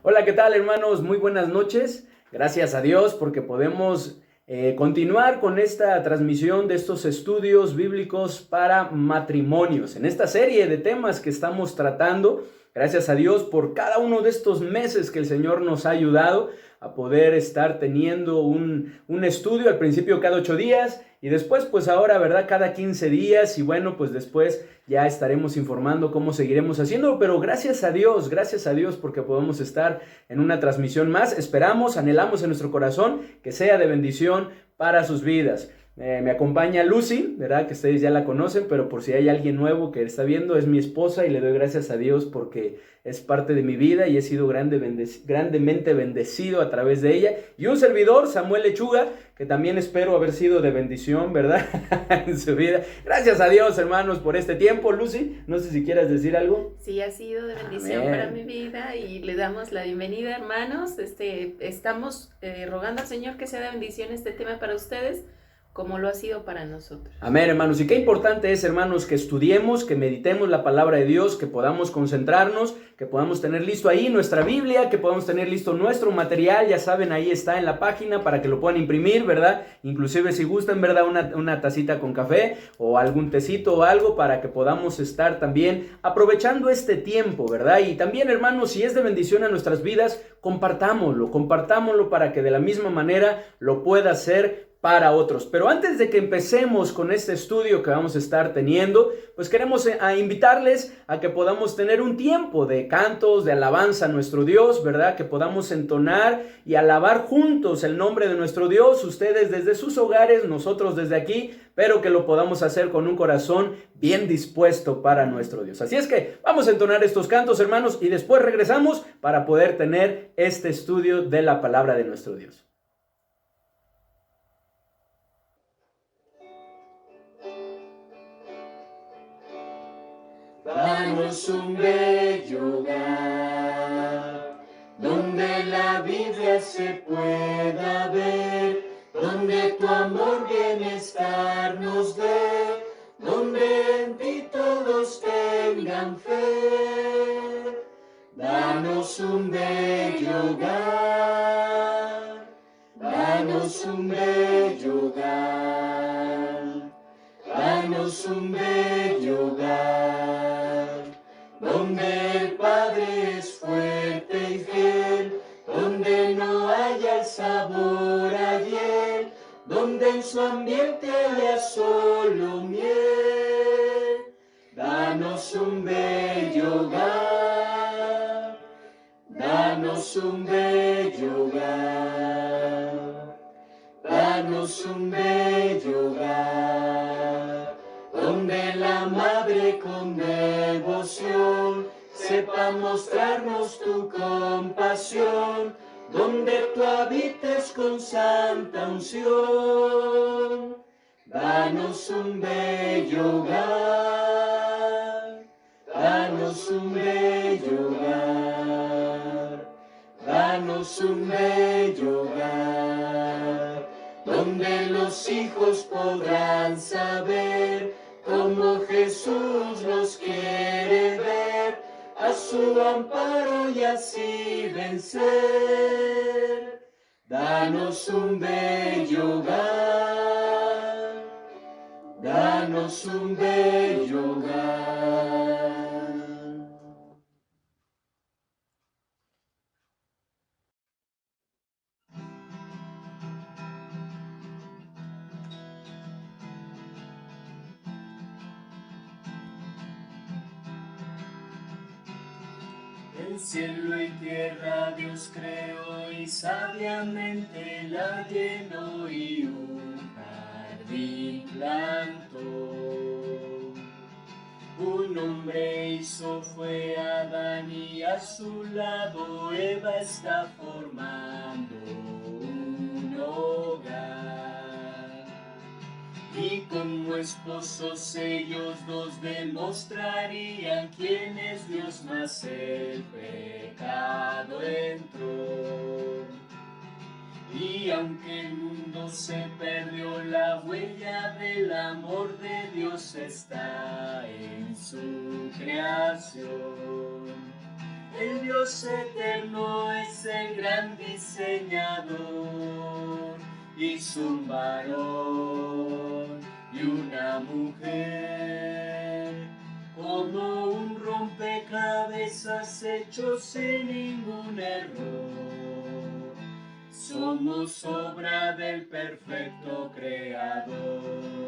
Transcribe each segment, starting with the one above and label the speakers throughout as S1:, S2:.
S1: Hola, ¿qué tal, hermanos? Muy buenas noches. Gracias a Dios porque podemos continuar con esta transmisión de estos estudios bíblicos para matrimonios. En esta serie de temas que estamos tratando, gracias a Dios por cada uno de estos meses que el Señor nos ha ayudado a poder estar teniendo un estudio, al principio cada 8 días y después pues ahora, ¿verdad? Cada 15 días y bueno, pues después ya estaremos informando cómo seguiremos haciendo, pero gracias a Dios porque podemos estar en una transmisión más. Esperamos, anhelamos en nuestro corazón que sea de bendición para sus vidas. Me acompaña Lucy, ¿verdad? Que ustedes ya la conocen, pero por si hay alguien nuevo que está viendo, es mi esposa y le doy gracias a Dios porque es parte de mi vida y he sido grandemente bendecido a través de ella. Y un servidor, Samuel Lechuga, que también espero haber sido de bendición, ¿verdad? En su vida. Gracias a Dios, hermanos, por este tiempo. Lucy, no sé si quieras decir algo.
S2: Sí, ha sido de bendición para mi vida y le damos la bienvenida, hermanos. Estamos rogando al Señor que sea de bendición este tema para ustedes, como lo ha sido para nosotros.
S1: Amén, hermanos. Y qué importante es, hermanos, que estudiemos, que meditemos la palabra de Dios, que podamos concentrarnos, que podamos tener listo ahí nuestra Biblia, que podamos tener listo nuestro material. Ya saben, ahí está en la página para que lo puedan imprimir, ¿verdad? Inclusive si gustan, ¿verdad? Una tacita con café o algún tecito o algo para que podamos estar también aprovechando este tiempo, ¿verdad? Y también, hermanos, si es de bendición a nuestras vidas, compartámoslo para que de la misma manera lo pueda hacer para otros. Pero antes de que empecemos con este estudio que vamos a estar teniendo, pues queremos invitarles a que podamos tener un tiempo de cantos, de alabanza a nuestro Dios, ¿verdad? Que podamos entonar y alabar juntos el nombre de nuestro Dios, ustedes desde sus hogares, nosotros desde aquí, pero que lo podamos hacer con un corazón bien dispuesto para nuestro Dios. Así es que vamos a entonar estos cantos, hermanos, y después regresamos para poder tener este estudio de la palabra de nuestro Dios.
S3: Danos un bello hogar, donde la Biblia se pueda ver, donde tu amor bienestar nos dé, donde en ti todos tengan fe. Danos un bello hogar, danos un bello hogar, danos un bello hogar, donde el Padre es fuerte y fiel, donde no haya el sabor a hiel, donde en su ambiente haya solo miel. Danos un bello hogar, danos un bello hogar, danos un bello hogar, donde la Madre con devoción sepa mostrarnos tu compasión, donde tú habites con santa unción. Danos un bello hogar, danos un bello hogar, danos un bello hogar, donde los hijos podrán saber cómo Jesús los quiere ver, a su amparo y así vencer. Danos un bello hogar, danos un bello hogar. El cielo y tierra Dios creó y sabiamente la llenó y un jardín plantó. Un hombre hizo fue Adán y a su lado Eva está formando un hogar. Y como esposos ellos dos demostrarían quién es Dios, mas el pecado entró. Y aunque el mundo se perdió, la huella del amor de Dios está en su creación. El Dios eterno es el gran diseñador, hizo un varón y una mujer, como un rompecabezas hecho sin ningún error. Somos obra del perfecto Creador.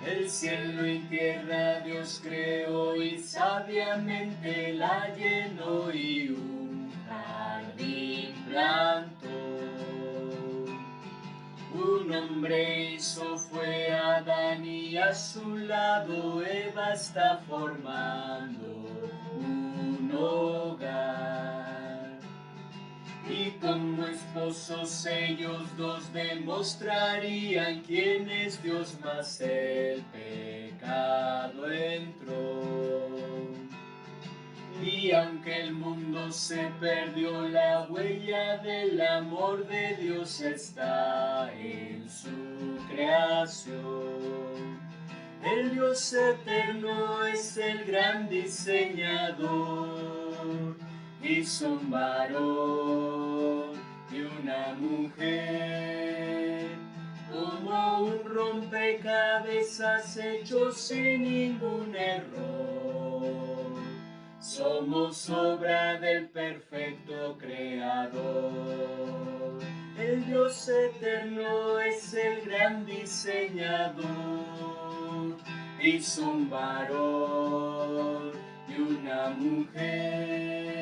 S3: El cielo y tierra Dios creó y sabiamente la llenó y un jardín plantó. Un hombre hizo fue Adán y a su lado Eva está formando un hogar. Y como esposos ellos dos demostrarían quién es Dios, mas el pecado entró. Y aunque el mundo se perdió, la huella del amor de Dios está en su creación. El Dios eterno es el gran diseñador, hizo un varón y una mujer, como un rompecabezas hecho sin ningún error. Somos obra del perfecto Creador. El Dios eterno es el gran diseñador, hizo un varón y una mujer,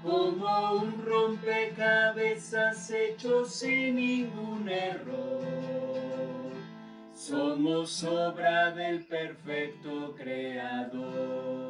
S3: como un rompecabezas hecho sin ningún error. Somos obra del perfecto Creador.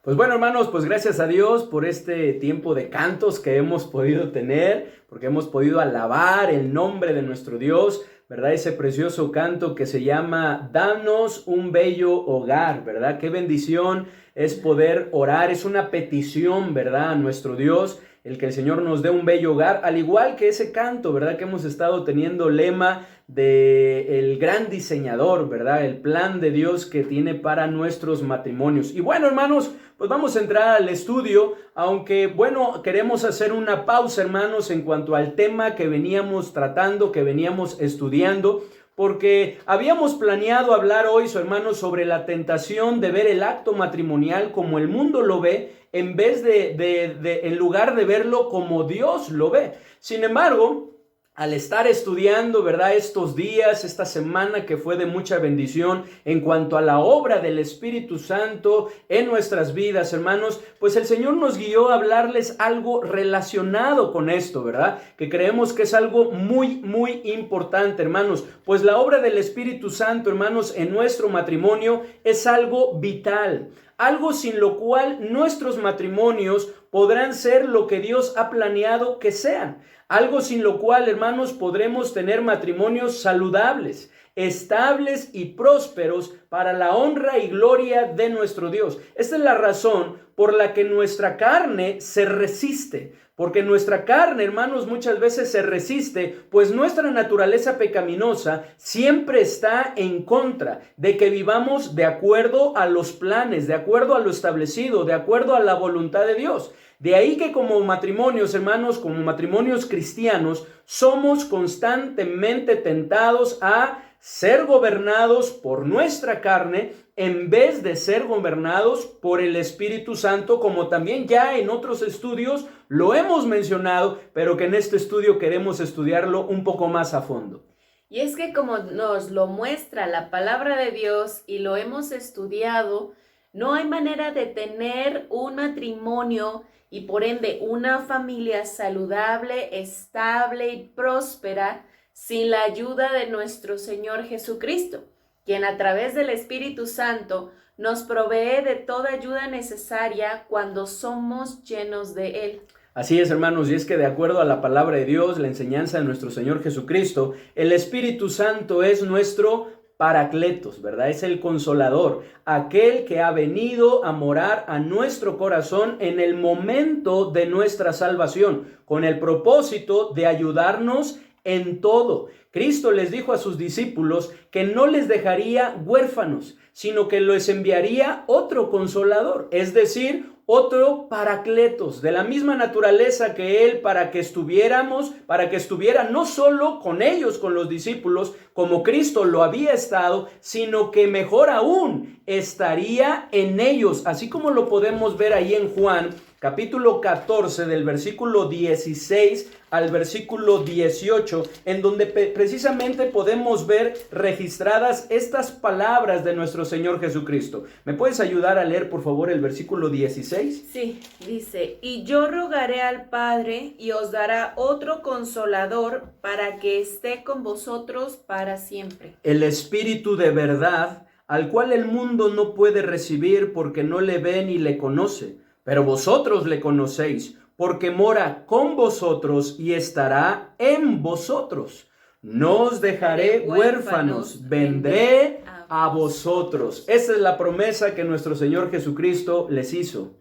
S1: Pues bueno, hermanos, pues gracias a Dios por este tiempo de cantos que hemos podido tener, porque hemos podido alabar el nombre de nuestro Dios, ¿verdad? Ese precioso canto que se llama Danos un bello hogar, ¿verdad? Qué bendición es poder orar, es una petición, ¿verdad? A nuestro Dios, el que el Señor nos dé un bello hogar, al igual que ese canto, ¿verdad? Que hemos estado teniendo lema de el gran diseñador, ¿verdad? El plan de Dios que tiene para nuestros matrimonios. Y bueno, hermanos, pues vamos a entrar al estudio, aunque bueno, queremos hacer una pausa, hermanos, en cuanto al tema que veníamos tratando, que veníamos estudiando, porque habíamos planeado hablar hoy, hermanos, sobre la tentación de ver el acto matrimonial como el mundo lo ve, en vez en lugar de verlo como Dios lo ve. Sin embargo, al estar estudiando, ¿verdad? Estos días, esta semana que fue de mucha bendición en cuanto a la obra del Espíritu Santo en nuestras vidas, hermanos, pues el Señor nos guió a hablarles algo relacionado con esto, ¿verdad? Que creemos que es algo muy, muy importante, hermanos, pues la obra del Espíritu Santo, hermanos, en nuestro matrimonio es algo vital. Algo sin lo cual nuestros matrimonios podrán ser lo que Dios ha planeado que sean. Algo sin lo cual, hermanos, podremos tener matrimonios saludables, estables y prósperos para la honra y gloria de nuestro Dios. Esta es la razón por la que nuestra carne se resiste. Porque nuestra carne, hermanos, muchas veces se resiste, pues nuestra naturaleza pecaminosa siempre está en contra de que vivamos de acuerdo a los planes, de acuerdo a lo establecido, de acuerdo a la voluntad de Dios. De ahí que como matrimonios, hermanos, como matrimonios cristianos, somos constantemente tentados a ser gobernados por nuestra carne en vez de ser gobernados por el Espíritu Santo, como también ya en otros estudios lo hemos mencionado, pero que en este estudio queremos estudiarlo un poco más a fondo.
S2: Y es que como nos lo muestra la palabra de Dios y lo hemos estudiado, no hay manera de tener un matrimonio y por ende una familia saludable, estable y próspera sin la ayuda de nuestro Señor Jesucristo, quien a través del Espíritu Santo nos provee de toda ayuda necesaria cuando somos llenos de Él.
S1: Así es, hermanos, y es que de acuerdo a la palabra de Dios, la enseñanza de nuestro Señor Jesucristo, el Espíritu Santo es nuestro Paracletos, ¿verdad? Es el consolador, aquel que ha venido a morar a nuestro corazón en el momento de nuestra salvación, con el propósito de ayudarnos en todo. Cristo les dijo a sus discípulos que no les dejaría huérfanos, sino que les enviaría otro consolador, es decir, otro Paracletos, de la misma naturaleza que Él, para que estuviera no solo con ellos, con los discípulos, como Cristo lo había estado, sino que mejor aún estaría en ellos, así como lo podemos ver ahí en Juan, capítulo 14, del versículo 16 al versículo 18, en donde precisamente podemos ver registradas estas palabras de nuestro Señor Jesucristo. ¿Me puedes ayudar a leer, por favor, el versículo 16?
S2: Sí, dice, y yo rogaré al Padre y os dará otro consolador para que esté con vosotros para siempre.
S1: El Espíritu de verdad, al cual el mundo no puede recibir porque no le ve ni le conoce, pero vosotros le conocéis, porque mora con vosotros y estará en vosotros. No os dejaré huérfanos, vendré a vosotros. Esa es la promesa que nuestro Señor Jesucristo les hizo.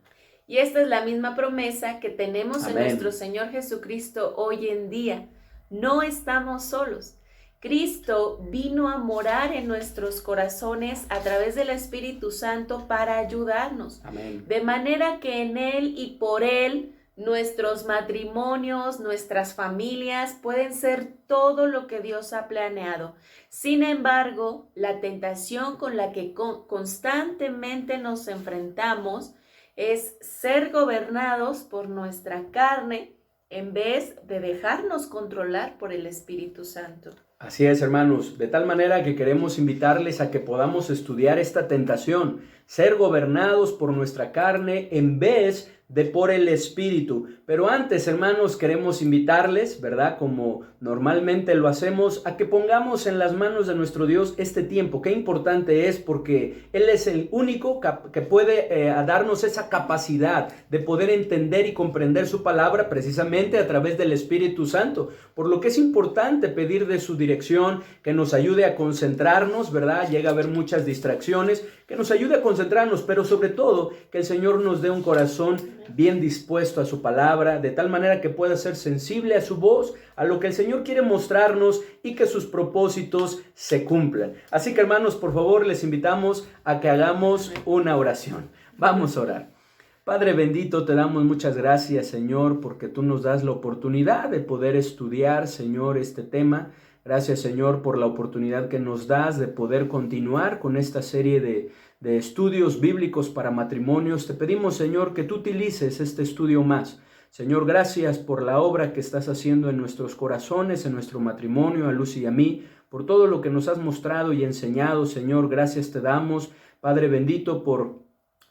S2: Y esta es la misma promesa que tenemos
S1: Amén.
S2: en nuestro Señor Jesucristo hoy en día. No estamos solos. Cristo vino a morar en nuestros corazones a través del Espíritu Santo para ayudarnos.
S1: Amén.
S2: De manera que en Él y por Él nuestros matrimonios, nuestras familias pueden ser todo lo que Dios ha planeado. Sin embargo, la tentación con la que constantemente nos enfrentamos es ser gobernados por nuestra carne en vez de dejarnos controlar por el Espíritu Santo.
S1: Así es, hermanos, de tal manera que queremos invitarles a que podamos estudiar esta tentación, ser gobernados por nuestra carne en vez de por el Espíritu. Pero antes, hermanos, queremos invitarles, ¿verdad? Como normalmente lo hacemos, a que pongamos en las manos de nuestro Dios este tiempo. Qué importante es, porque Él es el único que puede darnos esa capacidad de poder entender y comprender su palabra precisamente a través del Espíritu Santo. Por lo que es importante pedir de su dirección, que nos ayude a concentrarnos, ¿verdad? Llega a haber muchas distracciones, que nos ayude a concentrarnos, pero sobre todo que el Señor nos dé un corazón bien dispuesto a su palabra, de tal manera que pueda ser sensible a su voz, a lo que el Señor quiere mostrarnos y que sus propósitos se cumplan. Así que, hermanos, por favor, les invitamos a que hagamos una oración. Vamos a orar. Padre bendito, te damos muchas gracias, Señor, porque tú nos das la oportunidad de poder estudiar, Señor, este tema. Gracias, Señor, por la oportunidad que nos das de poder continuar con esta serie de estudios bíblicos para matrimonios. Te pedimos, Señor, que tú utilices este estudio más. Señor, gracias por la obra que estás haciendo en nuestros corazones, en nuestro matrimonio, a Lucy y a mí, por todo lo que nos has mostrado y enseñado. Señor, gracias te damos, Padre bendito, por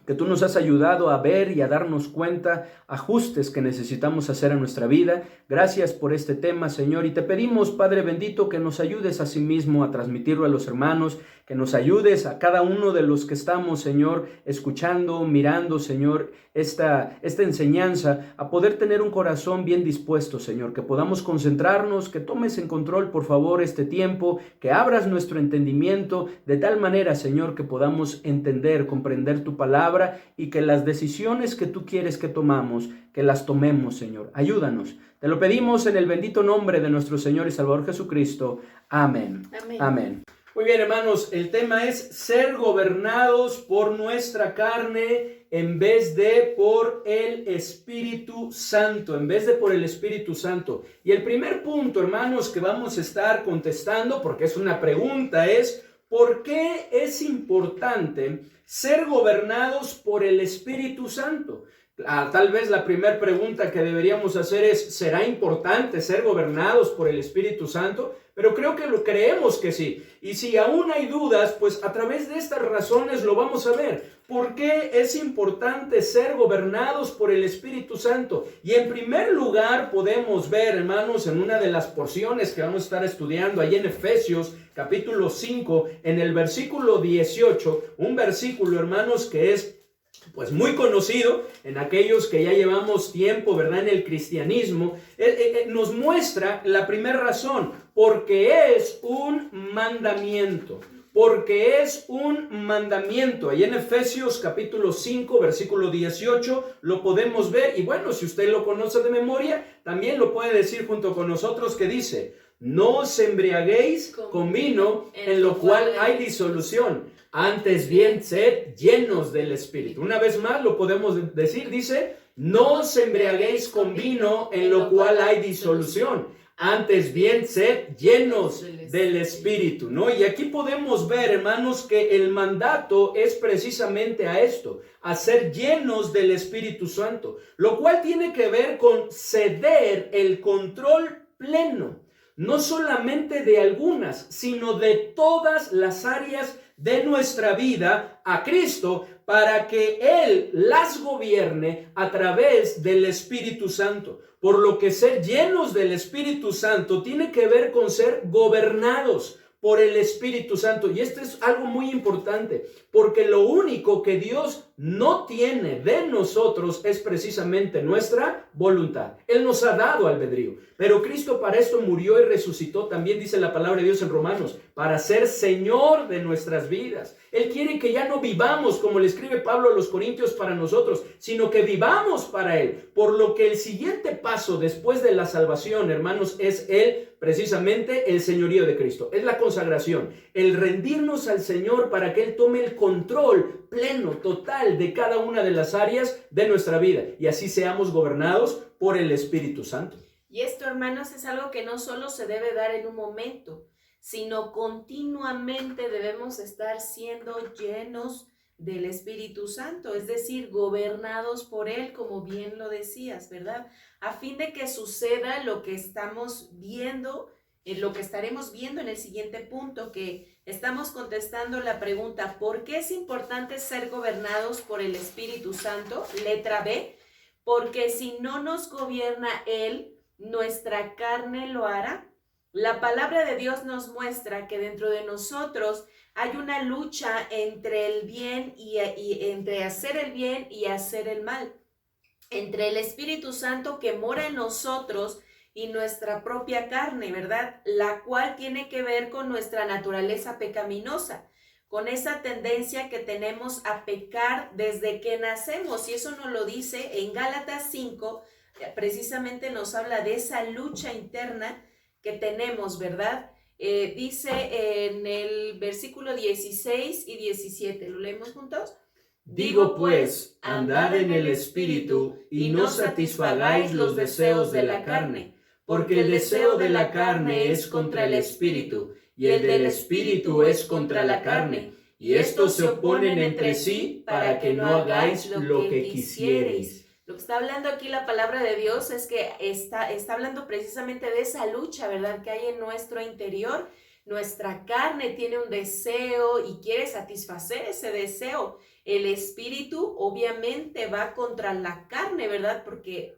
S1: que tú nos has ayudado a ver y a darnos cuenta ajustes que necesitamos hacer en nuestra vida. Gracias por este tema, Señor, y te pedimos, Padre bendito, que nos ayudes a sí mismo a transmitirlo a los hermanos, que nos ayudes a cada uno de los que estamos, Señor, escuchando, mirando, Señor, esta enseñanza, a poder tener un corazón bien dispuesto, Señor, que podamos concentrarnos, que tomes en control, por favor, este tiempo, que abras nuestro entendimiento de tal manera, Señor, que podamos entender, comprender tu palabra, y que las decisiones que tú quieres que tomamos, que las tomemos, Señor. Ayúdanos. Te lo pedimos en el bendito nombre de nuestro Señor y Salvador Jesucristo. Amén.
S2: Amén.
S1: Amén. Muy bien, hermanos, el tema es ser gobernados por nuestra carne en vez de por el Espíritu Santo, en vez de por el Espíritu Santo. Y el primer punto, hermanos, que vamos a estar contestando, porque es una pregunta, es ¿por qué es importante ser gobernados por el Espíritu Santo? Tal vez la primera pregunta que deberíamos hacer es, ¿será importante ser gobernados por el Espíritu Santo? Pero creo que lo creemos que sí. Y si aún hay dudas, pues a través de estas razones lo vamos a ver. ¿Por qué es importante ser gobernados por el Espíritu Santo? Y en primer lugar podemos ver, hermanos, en una de las porciones que vamos a estar estudiando ahí en Efesios capítulo 5, en el versículo 18, un versículo, hermanos, que es pues muy conocido en aquellos que ya llevamos tiempo, ¿verdad?, en el cristianismo, nos muestra la primera razón, porque es un mandamiento. Porque es un mandamiento. Ahí en Efesios capítulo 5, versículo 18, lo podemos ver. Y bueno, si usted lo conoce de memoria, también lo puede decir junto con nosotros, que dice: no os embriaguéis con vino, en lo cual hay disolución. Antes bien, sed llenos del Espíritu. Una vez más lo podemos decir, dice: no os embriaguéis con vino, en lo cual hay disolución. Antes bien, sed llenos del Espíritu, ¿no? Y aquí podemos ver, hermanos, que el mandato es precisamente a esto, a ser llenos del Espíritu Santo, lo cual tiene que ver con ceder el control pleno, no solamente de algunas, sino de todas las áreas de nuestra vida a Cristo, para que Él las gobierne a través del Espíritu Santo. Por lo que ser llenos del Espíritu Santo tiene que ver con ser gobernados por el Espíritu Santo. Y esto es algo muy importante, porque lo único que Dios no tiene de nosotros es precisamente nuestra voluntad. Él nos ha dado albedrío, pero Cristo para esto murió y resucitó. También dice la palabra de Dios en Romanos, para ser Señor de nuestras vidas. Él quiere que ya no vivamos, como le escribe Pablo a los Corintios, para nosotros, sino que vivamos para Él. Por lo que el siguiente paso después de la salvación, hermanos, es precisamente el señorío de Cristo. Es la consagración, el rendirnos al Señor para que Él tome el control pleno, total de cada una de las áreas de nuestra vida. Y así seamos gobernados por el Espíritu Santo.
S2: Y esto, hermanos, es algo que no solo se debe dar en un momento, sino continuamente debemos estar siendo llenos del Espíritu Santo, es decir, gobernados por Él, como bien lo decías, ¿verdad? A fin de que suceda lo que estamos viendo, lo que estaremos viendo en el siguiente punto, que estamos contestando la pregunta, ¿por qué es importante ser gobernados por el Espíritu Santo? Letra B, porque si no nos gobierna Él, nuestra carne lo hará. La palabra de Dios nos muestra que dentro de nosotros hay una lucha entre el bien y entre hacer el bien y hacer el mal, entre el Espíritu Santo que mora en nosotros y nuestra propia carne, ¿verdad? La cual tiene que ver con nuestra naturaleza pecaminosa, con esa tendencia que tenemos a pecar desde que nacemos. Y eso nos lo dice en Gálatas 5, precisamente nos habla de esa lucha interna que tenemos, ¿verdad? Dice en el versículo 16 y 17, ¿lo leemos juntos?
S1: Digo pues, andad en el Espíritu y no satisfagáis los deseos de la carne, porque el deseo de la carne es contra el Espíritu y el del Espíritu es contra la carne, y estos se oponen entre sí para que no hagáis lo que quisiereis.
S2: Lo que está hablando aquí la palabra de Dios es que está hablando precisamente de esa lucha, ¿verdad?, que hay en nuestro interior. Nuestra carne tiene un deseo y quiere satisfacer ese deseo. El espíritu obviamente va contra la carne, ¿verdad?, porque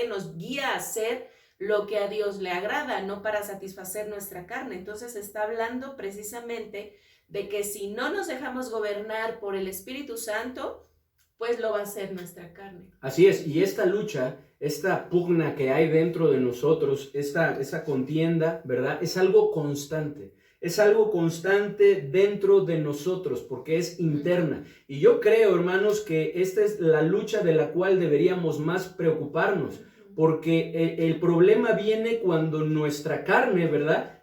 S2: nos guía a hacer lo que a Dios le agrada, no para satisfacer nuestra carne. Entonces está hablando precisamente de que si no nos dejamos gobernar por el Espíritu Santo, pues lo va a hacer nuestra carne.
S1: Así es, y esta lucha, esta pugna que hay dentro de nosotros, esa contienda, ¿verdad?, es algo constante. Es algo constante dentro de nosotros porque es interna. Y yo creo, hermanos, que esta es la lucha de la cual deberíamos más preocuparnos, porque el problema viene cuando nuestra carne, ¿verdad?,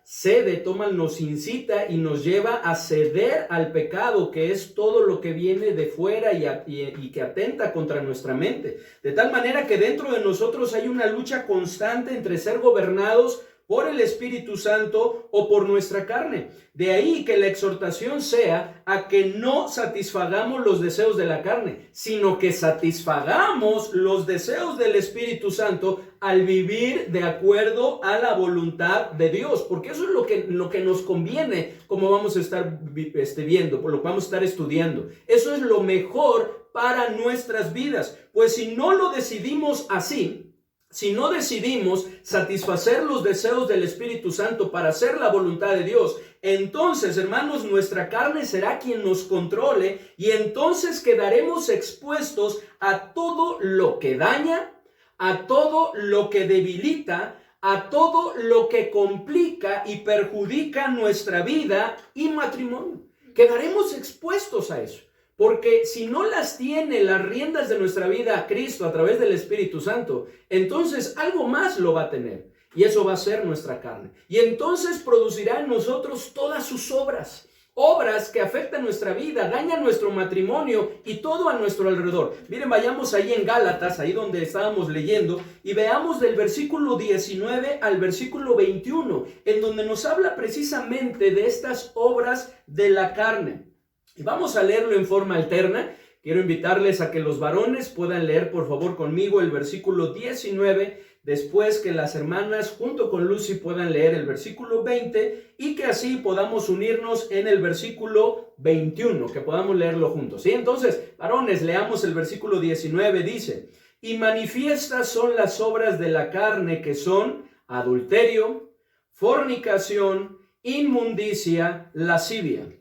S1: nos incita y nos lleva a ceder al pecado, que es todo lo que viene de fuera y que atenta contra nuestra mente. De tal manera que dentro de nosotros hay una lucha constante entre ser gobernados por el Espíritu Santo o por nuestra carne. De ahí que la exhortación sea a que no satisfagamos los deseos de la carne, sino que satisfagamos los deseos del Espíritu Santo al vivir de acuerdo a la voluntad de Dios, porque eso es lo que nos conviene, como vamos a estar viendo, por lo que vamos a estar estudiando. Eso es lo mejor para nuestras vidas, pues si no lo decidimos así, si no decidimos satisfacer los deseos del Espíritu Santo para hacer la voluntad de Dios, entonces, hermanos, nuestra carne será quien nos controle y entonces quedaremos expuestos a todo lo que daña, a todo lo que debilita, a todo lo que complica y perjudica nuestra vida y matrimonio. Quedaremos expuestos a eso. Porque si no las tiene las riendas de nuestra vida Cristo a través del Espíritu Santo, entonces algo más lo va a tener. Y eso va a ser nuestra carne. Y entonces producirá en nosotros todas sus obras. Obras que afectan nuestra vida, dañan nuestro matrimonio y todo a nuestro alrededor. Miren, vayamos ahí en Gálatas, ahí donde estábamos leyendo, y veamos del versículo 19 al versículo 21, en donde nos habla precisamente de estas obras de la carne. Y vamos a leerlo en forma alterna. Quiero invitarles a que los varones puedan leer por favor conmigo el versículo 19, después que las hermanas junto con Lucy puedan leer el versículo 20 y que así podamos unirnos en el versículo 21, que podamos leerlo juntos. ¿Sí? Entonces, varones, leamos el versículo 19, dice: y manifiestas son las obras de la carne, que son adulterio, fornicación, inmundicia, lascivia,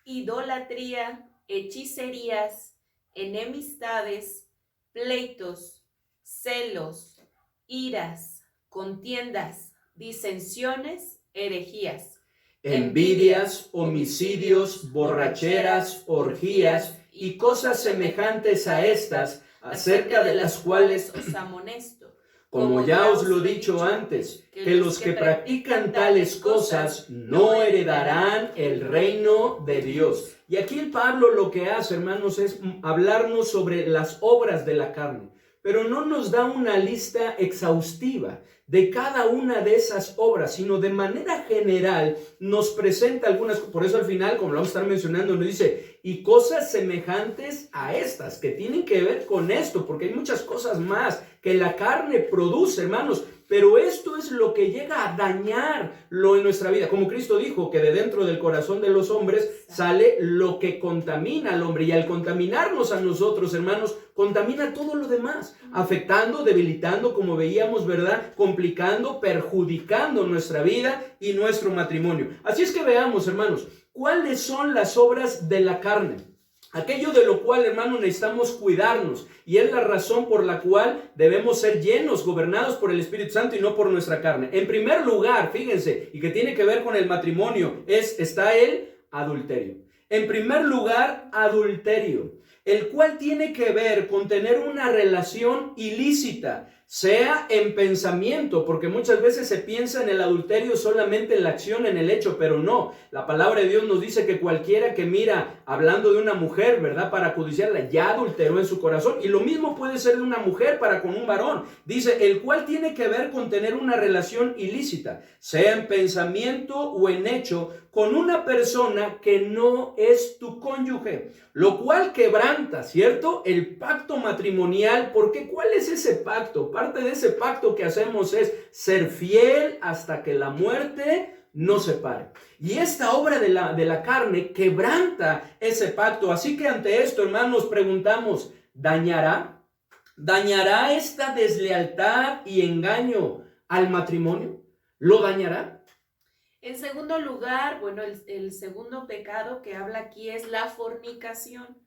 S2: idolatría, hechicerías, enemistades, pleitos, celos, iras, contiendas, disensiones, herejías,
S1: envidias, homicidios, borracheras, orgías y cosas semejantes a estas, acerca de las cuales
S2: os amonesto.
S1: Como ya os lo he dicho antes, que los que practican tales cosas no heredarán el reino de Dios. Y aquí el Pablo lo que hace, hermanos, es hablarnos sobre las obras de la carne, pero no nos da una lista exhaustiva de cada una de esas obras, sino de manera general nos presenta algunas. Por eso al final, como lo vamos a estar mencionando, nos dice, y cosas semejantes a estas, que tienen que ver con esto, porque hay muchas cosas más que la carne produce, hermanos, pero esto es lo que llega a dañarlo en nuestra vida. Como Cristo dijo, que de dentro del corazón de los hombres sale lo que contamina al hombre, y al contaminarnos a nosotros, hermanos, contamina todo lo demás, afectando, debilitando, como veíamos, ¿verdad? Complicando, perjudicando nuestra vida y nuestro matrimonio. Así es que veamos, hermanos, ¿cuáles son las obras de la carne? Aquello de lo cual, hermanos, necesitamos cuidarnos, y es la razón por la cual debemos ser llenos, gobernados por el Espíritu Santo y no por nuestra carne. En primer lugar, fíjense, y que tiene que ver con el matrimonio, está el adulterio. En primer lugar, adulterio, el cual tiene que ver con tener una relación ilícita, sea en pensamiento, porque muchas veces se piensa en el adulterio solamente en la acción, en el hecho, pero no. La palabra de Dios nos dice que cualquiera que mira hablando de una mujer, ¿verdad?, para codiciarla, ya adulteró en su corazón. Y lo mismo puede ser de una mujer para con un varón. Dice, el cual tiene que ver con tener una relación ilícita, sea en pensamiento o en hecho, con una persona que no es tu cónyuge, lo cual quebranta, ¿cierto?, el pacto matrimonial. Porque ¿cuál es ese pacto? Parte de ese pacto que hacemos es ser fiel hasta que la muerte nos separe. Y esta obra de la carne quebranta ese pacto. Así que ante esto, hermanos, preguntamos, ¿dañará esta deslealtad y engaño al matrimonio? ¿Lo dañará?
S2: En segundo lugar, el segundo pecado que habla aquí es la fornicación,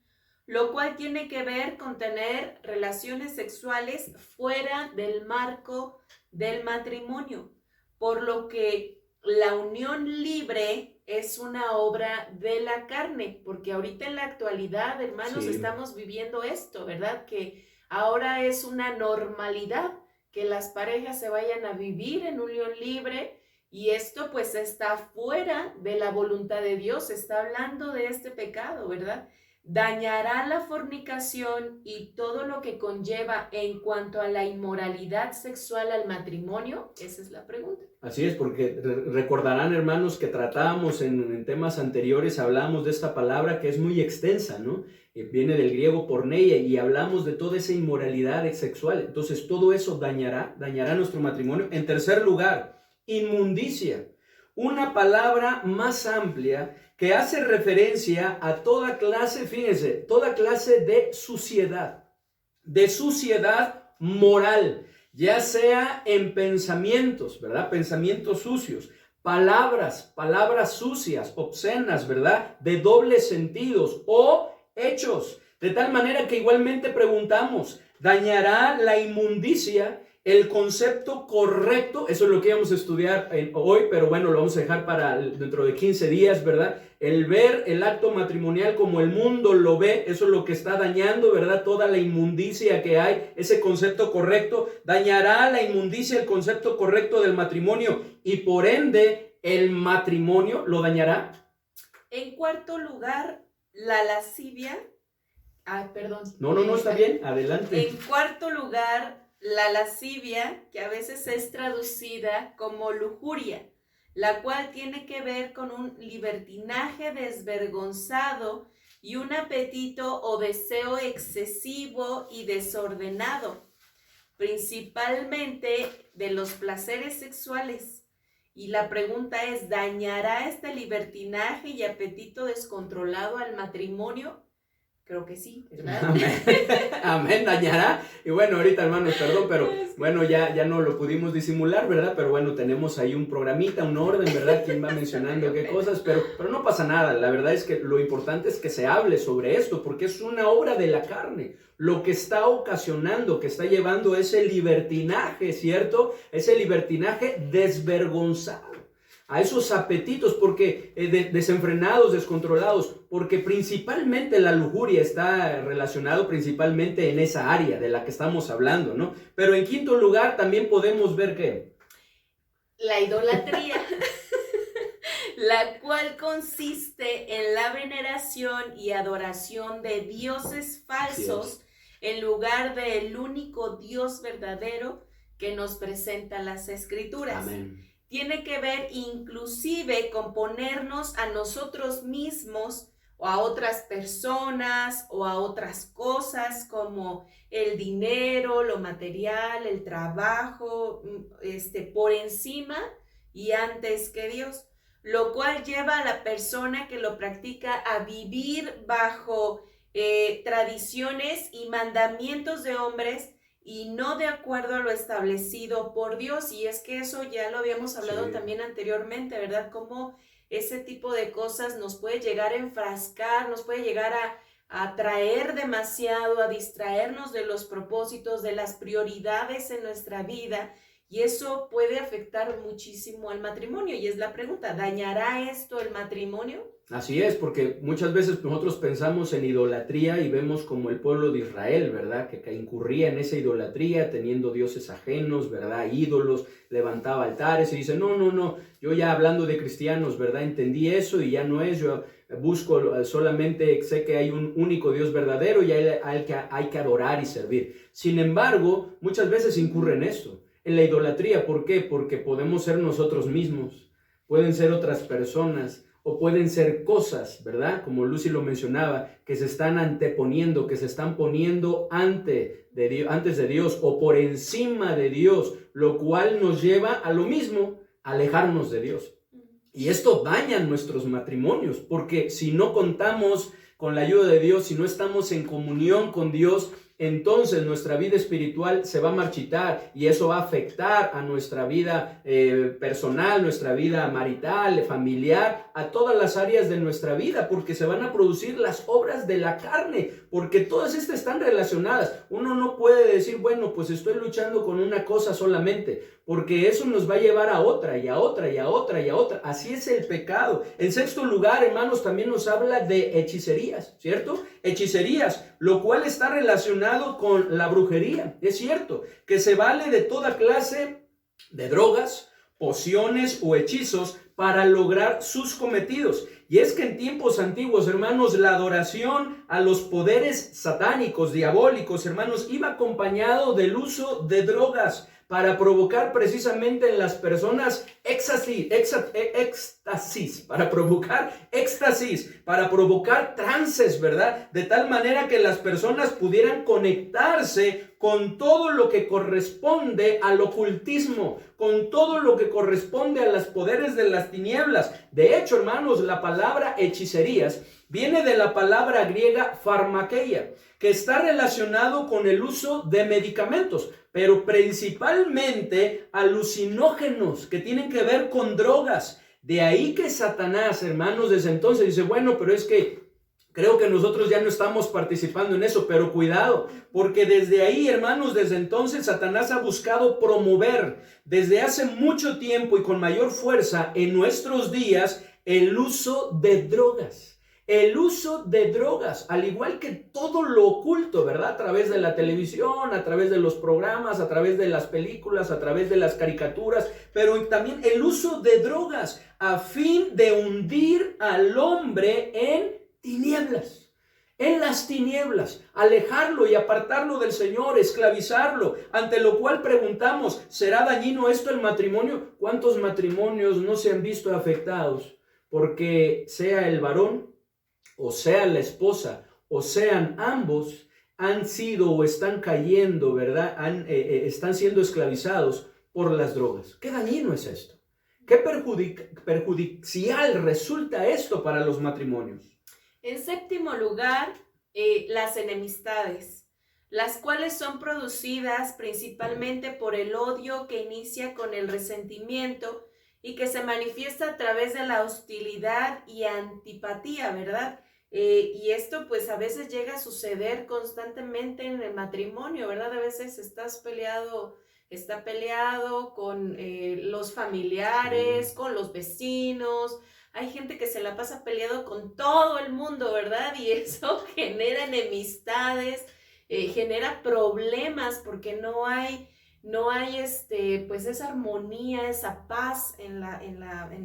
S2: lo cual tiene que ver con tener relaciones sexuales fuera del marco del matrimonio, por lo que la unión libre es una obra de la carne, porque ahorita en la actualidad, hermanos,
S1: Sí,
S2: estamos viviendo esto, ¿verdad? Que ahora es una normalidad que las parejas se vayan a vivir en unión libre. Y esto pues está fuera de la voluntad de Dios, está hablando de este pecado, ¿verdad? ¿Dañará la fornicación y todo lo que conlleva en cuanto a la inmoralidad sexual al matrimonio? Esa es la pregunta.
S1: Así es, porque recordarán, hermanos, que tratábamos en temas anteriores, hablamos de esta palabra que es muy extensa, ¿no? Viene del griego porneia, y hablamos de toda esa inmoralidad sexual. Entonces, todo eso dañará nuestro matrimonio. En tercer lugar, inmundicia, una palabra más amplia que hace referencia a toda clase, fíjense, toda clase de suciedad moral, ya sea en pensamientos, ¿verdad? Pensamientos sucios, palabras sucias, obscenas, ¿verdad? De dobles sentidos o hechos. De tal manera que igualmente preguntamos, ¿dañará la inmundicia el concepto correcto? Eso es lo que vamos a estudiar hoy, pero bueno, lo vamos a dejar para dentro de 15 días, ¿verdad? El ver el acto matrimonial como el mundo lo ve, eso es lo que está dañando, ¿verdad? Toda la inmundicia que hay, ese concepto correcto, dañará la inmundicia el concepto correcto del matrimonio y por ende el matrimonio lo dañará.
S2: En cuarto lugar, la lascivia. Ay, perdón.
S1: No, está bien, adelante.
S2: En cuarto lugar, la lascivia, que a veces es traducida como lujuria, la cual tiene que ver con un libertinaje desvergonzado y un apetito o deseo excesivo y desordenado, principalmente de los placeres sexuales. Y la pregunta es, ¿dañará este libertinaje y apetito descontrolado al matrimonio? Creo que sí, ¿verdad?
S1: Amén. Amén, dañará. Y bueno, ahorita, hermanos, perdón, pero bueno, ya no lo pudimos disimular, ¿verdad? Pero bueno, tenemos ahí un programita, un orden, ¿verdad? Quién va mencionando qué cosas, pero no pasa nada. La verdad es que lo importante es que se hable sobre esto, porque es una obra de la carne. Lo que está ocasionando, que está llevando ese libertinaje, ¿cierto? Ese libertinaje desvergonzado. A esos apetitos porque desenfrenados, descontrolados, porque principalmente la lujuria está relacionado principalmente en esa área de la que estamos hablando, ¿no? Pero en quinto lugar también podemos ver que
S2: la idolatría, la cual consiste en la veneración y adoración de dioses falsos en lugar del único Dios verdadero que nos presenta las Escrituras.
S1: Amén.
S2: Tiene que ver inclusive con ponernos a nosotros mismos o a otras personas o a otras cosas como el dinero, lo material, el trabajo, por encima y antes que Dios, lo cual lleva a la persona que lo practica a vivir bajo tradiciones y mandamientos de hombres y no de acuerdo a lo establecido por Dios. Y es que eso ya lo habíamos hablado también anteriormente, ¿verdad? Cómo ese tipo de cosas nos puede llegar a enfrascar, nos puede llegar a atraer demasiado, a distraernos de los propósitos, de las prioridades en nuestra vida. Y eso puede afectar muchísimo al matrimonio. Y es la pregunta, ¿dañará esto el matrimonio?
S1: Así es, porque muchas veces nosotros pensamos en idolatría y vemos como el pueblo de Israel, ¿verdad? Que incurría en esa idolatría, teniendo dioses ajenos, ¿verdad? Ídolos, levantaba altares y dice, no, yo ya hablando de cristianos, ¿verdad? Entendí eso y ya no es, yo busco solamente, sé que hay un único Dios verdadero y hay que adorar y servir. Sin embargo, muchas veces incurre en esto, en la idolatría. ¿Por qué? Porque podemos ser nosotros mismos, pueden ser otras personas, o pueden ser cosas, ¿verdad? Como Lucy lo mencionaba, que se están anteponiendo, que se están poniendo antes de Dios o por encima de Dios, lo cual nos lleva a lo mismo, alejarnos de Dios. Y esto daña nuestros matrimonios, porque si no contamos con la ayuda de Dios, si no estamos en comunión con Dios, entonces nuestra vida espiritual se va a marchitar y eso va a afectar a nuestra vida personal, nuestra vida marital, familiar, a todas las áreas de nuestra vida, porque se van a producir las obras de la carne, porque todas estas están relacionadas. Uno no puede decir, bueno, pues estoy luchando con una cosa solamente, porque eso nos va a llevar a otra y a otra y a otra y a otra. Así es el pecado. En sexto lugar, hermanos, también nos habla de hechicerías, ¿cierto? Hechicerías, lo cual está relacionado con la brujería. Es cierto que se vale de toda clase de drogas, pociones o hechizos para lograr sus cometidos. Y es que en tiempos antiguos, hermanos, la adoración a los poderes satánicos, diabólicos, hermanos, iba acompañado del uso de drogas para provocar precisamente en las personas éxtasis, para provocar trances, ¿verdad? De tal manera que las personas pudieran conectarse con todo lo que corresponde al ocultismo, con todo lo que corresponde a los poderes de las tinieblas. De hecho, hermanos, la palabra hechicerías viene de la palabra griega pharmakeia, que está relacionado con el uso de medicamentos, pero principalmente alucinógenos que tienen que ver con drogas. De ahí que Satanás, hermanos, desde entonces dice, bueno, pero es que creo que nosotros ya no estamos participando en eso, pero cuidado, porque desde ahí, hermanos, desde entonces Satanás ha buscado promover desde hace mucho tiempo y con mayor fuerza en nuestros días el uso de drogas. El uso de drogas, al igual que todo lo oculto, ¿verdad? A través de la televisión, a través de los programas, a través de las películas, a través de las caricaturas, pero también el uso de drogas a fin de hundir al hombre en tinieblas, en las tinieblas, alejarlo y apartarlo del Señor, esclavizarlo, ante lo cual preguntamos, ¿será dañino esto el matrimonio? ¿Cuántos matrimonios no se han visto afectados porque sea el varón o sea la esposa o sean ambos han sido o están cayendo, ¿verdad? Están siendo esclavizados por las drogas? ¿Qué dañino es esto? ¿Qué perjudicial resulta esto para los matrimonios?
S2: En séptimo lugar, las enemistades, las cuales son producidas principalmente por el odio que inicia con el resentimiento y que se manifiesta a través de la hostilidad y antipatía, ¿verdad? Y esto pues a veces llega a suceder constantemente en el matrimonio, ¿verdad? A veces está peleado con los familiares, con los vecinos. Hay gente que se la pasa peleado con todo el mundo, ¿verdad? Y eso genera enemistades, genera problemas porque no hay pues esa armonía, esa paz en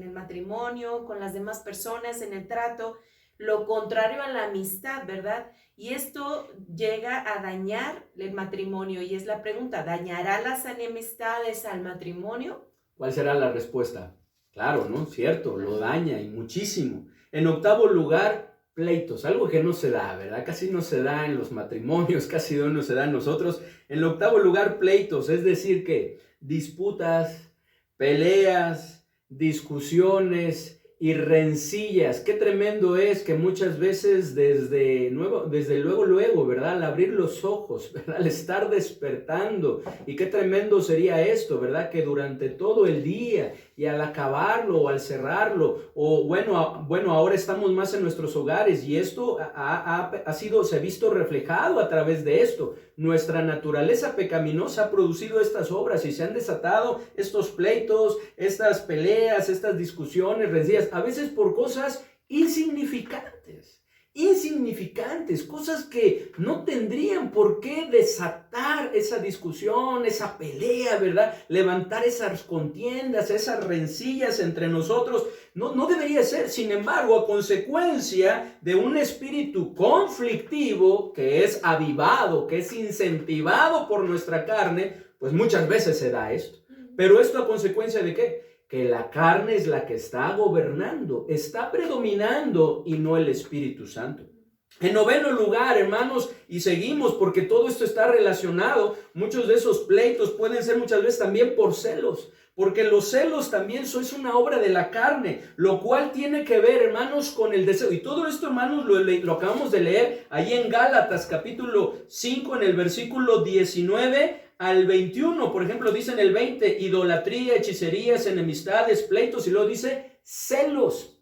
S2: el matrimonio, con las demás personas, en el trato. Lo contrario a la amistad, ¿verdad? Y esto llega a dañar el matrimonio. Y es la pregunta, ¿dañará las enemistades al matrimonio?
S1: ¿Cuál será la respuesta? Claro, ¿no? Cierto, lo daña y muchísimo. En octavo lugar, pleitos, algo que no se da, ¿verdad? Casi no se da en los matrimonios, casi no se da en nosotros. En octavo lugar, pleitos, es decir que disputas, peleas, discusiones y rencillas. Qué tremendo es que muchas veces desde luego, ¿verdad? Al abrir los ojos, ¿verdad? Al estar despertando. Y qué tremendo sería esto, ¿verdad? Que durante todo el día y al acabarlo o al cerrarlo, o bueno, ahora estamos más en nuestros hogares y esto se ha visto reflejado a través de esto. Nuestra naturaleza pecaminosa ha producido estas obras y se han desatado estos pleitos, estas peleas, estas discusiones, rencillas, a veces por cosas insignificantes, cosas que no tendrían por qué desatar esa discusión, esa pelea, ¿verdad? Levantar esas contiendas, esas rencillas entre nosotros. No debería ser. Sin embargo, a consecuencia de un espíritu conflictivo que es avivado, que es incentivado por nuestra carne, pues muchas veces se da esto. Pero esto a consecuencia de ¿qué? Que la carne es la que está gobernando, está predominando y no el Espíritu Santo. En noveno lugar, hermanos, y seguimos porque todo esto está relacionado, muchos de esos pleitos pueden ser muchas veces también por celos, porque los celos también es una obra de la carne, lo cual tiene que ver, hermanos, con el deseo. Y todo esto, hermanos, lo acabamos de leer ahí en Gálatas capítulo 5 en el versículo 19 al 21, por ejemplo, dice en el 20, idolatría, hechicerías, enemistades, pleitos, y luego dice celos,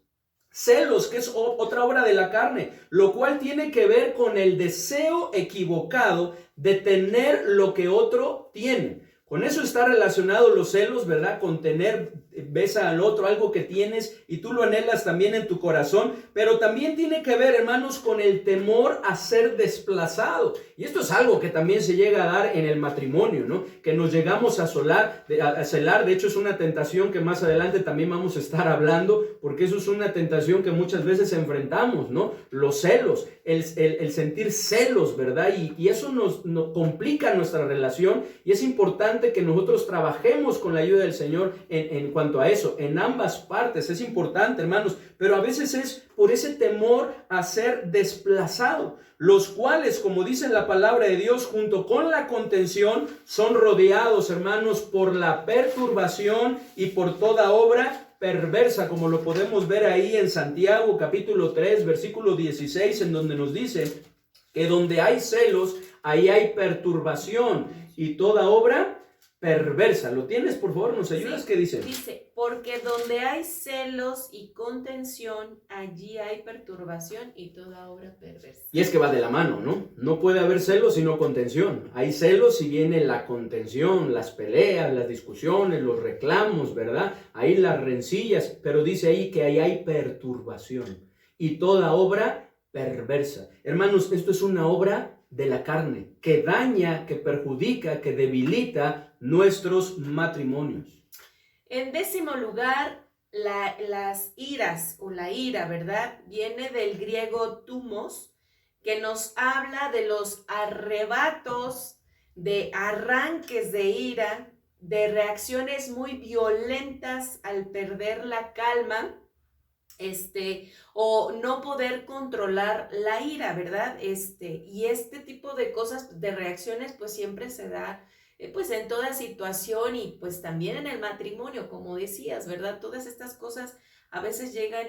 S1: que es otra obra de la carne, lo cual tiene que ver con el deseo equivocado de tener lo que otro tiene. Con eso está relacionado los celos, ¿verdad? Con tener, ves al otro algo que tienes y tú lo anhelas también en tu corazón, pero también tiene que ver, hermanos, con el temor a ser desplazado. Y esto es algo que también se llega a dar en el matrimonio, ¿no? Que nos llegamos a celar. De hecho, es una tentación que más adelante también vamos a estar hablando, porque eso es una tentación que muchas veces enfrentamos, ¿no? Los celos, el sentir celos, ¿verdad? Y eso nos complica nuestra relación y es importante que nosotros trabajemos con la ayuda del Señor cuanto a eso, en ambas partes, es importante, hermanos, pero a veces es por ese temor a ser desplazado, los cuales, como dice la palabra de Dios, junto con la contención, son rodeados, hermanos, por la perturbación y por toda obra perversa, como lo podemos ver ahí en Santiago capítulo 3, versículo 16, en donde nos dice que donde hay celos, ahí hay perturbación y toda obra perversa. ¿Lo tienes, por favor? ¿Nos ayudas?
S2: Sí,
S1: ¿Qué dice?
S2: Dice, porque donde hay celos y contención, allí hay perturbación y toda obra perversa.
S1: Y es que va de la mano, ¿no? No puede haber celos sino contención. Hay celos y viene la contención, las peleas, las discusiones, los reclamos, ¿verdad? Ahí las rencillas, pero dice ahí que ahí hay perturbación y toda obra perversa. Hermanos, esto es una obra de la carne, que daña, que perjudica, que debilita nuestros matrimonios.
S2: En 10º lugar, las iras o la ira, ¿verdad? Viene del griego tumos, que nos habla de los arrebatos, de arranques de ira, de reacciones muy violentas al perder la calma, o no poder controlar la ira, ¿verdad? Y este tipo de cosas, de reacciones, pues siempre se da, pues en toda situación y pues también en el matrimonio, como decías, ¿verdad? Todas estas cosas a veces llegan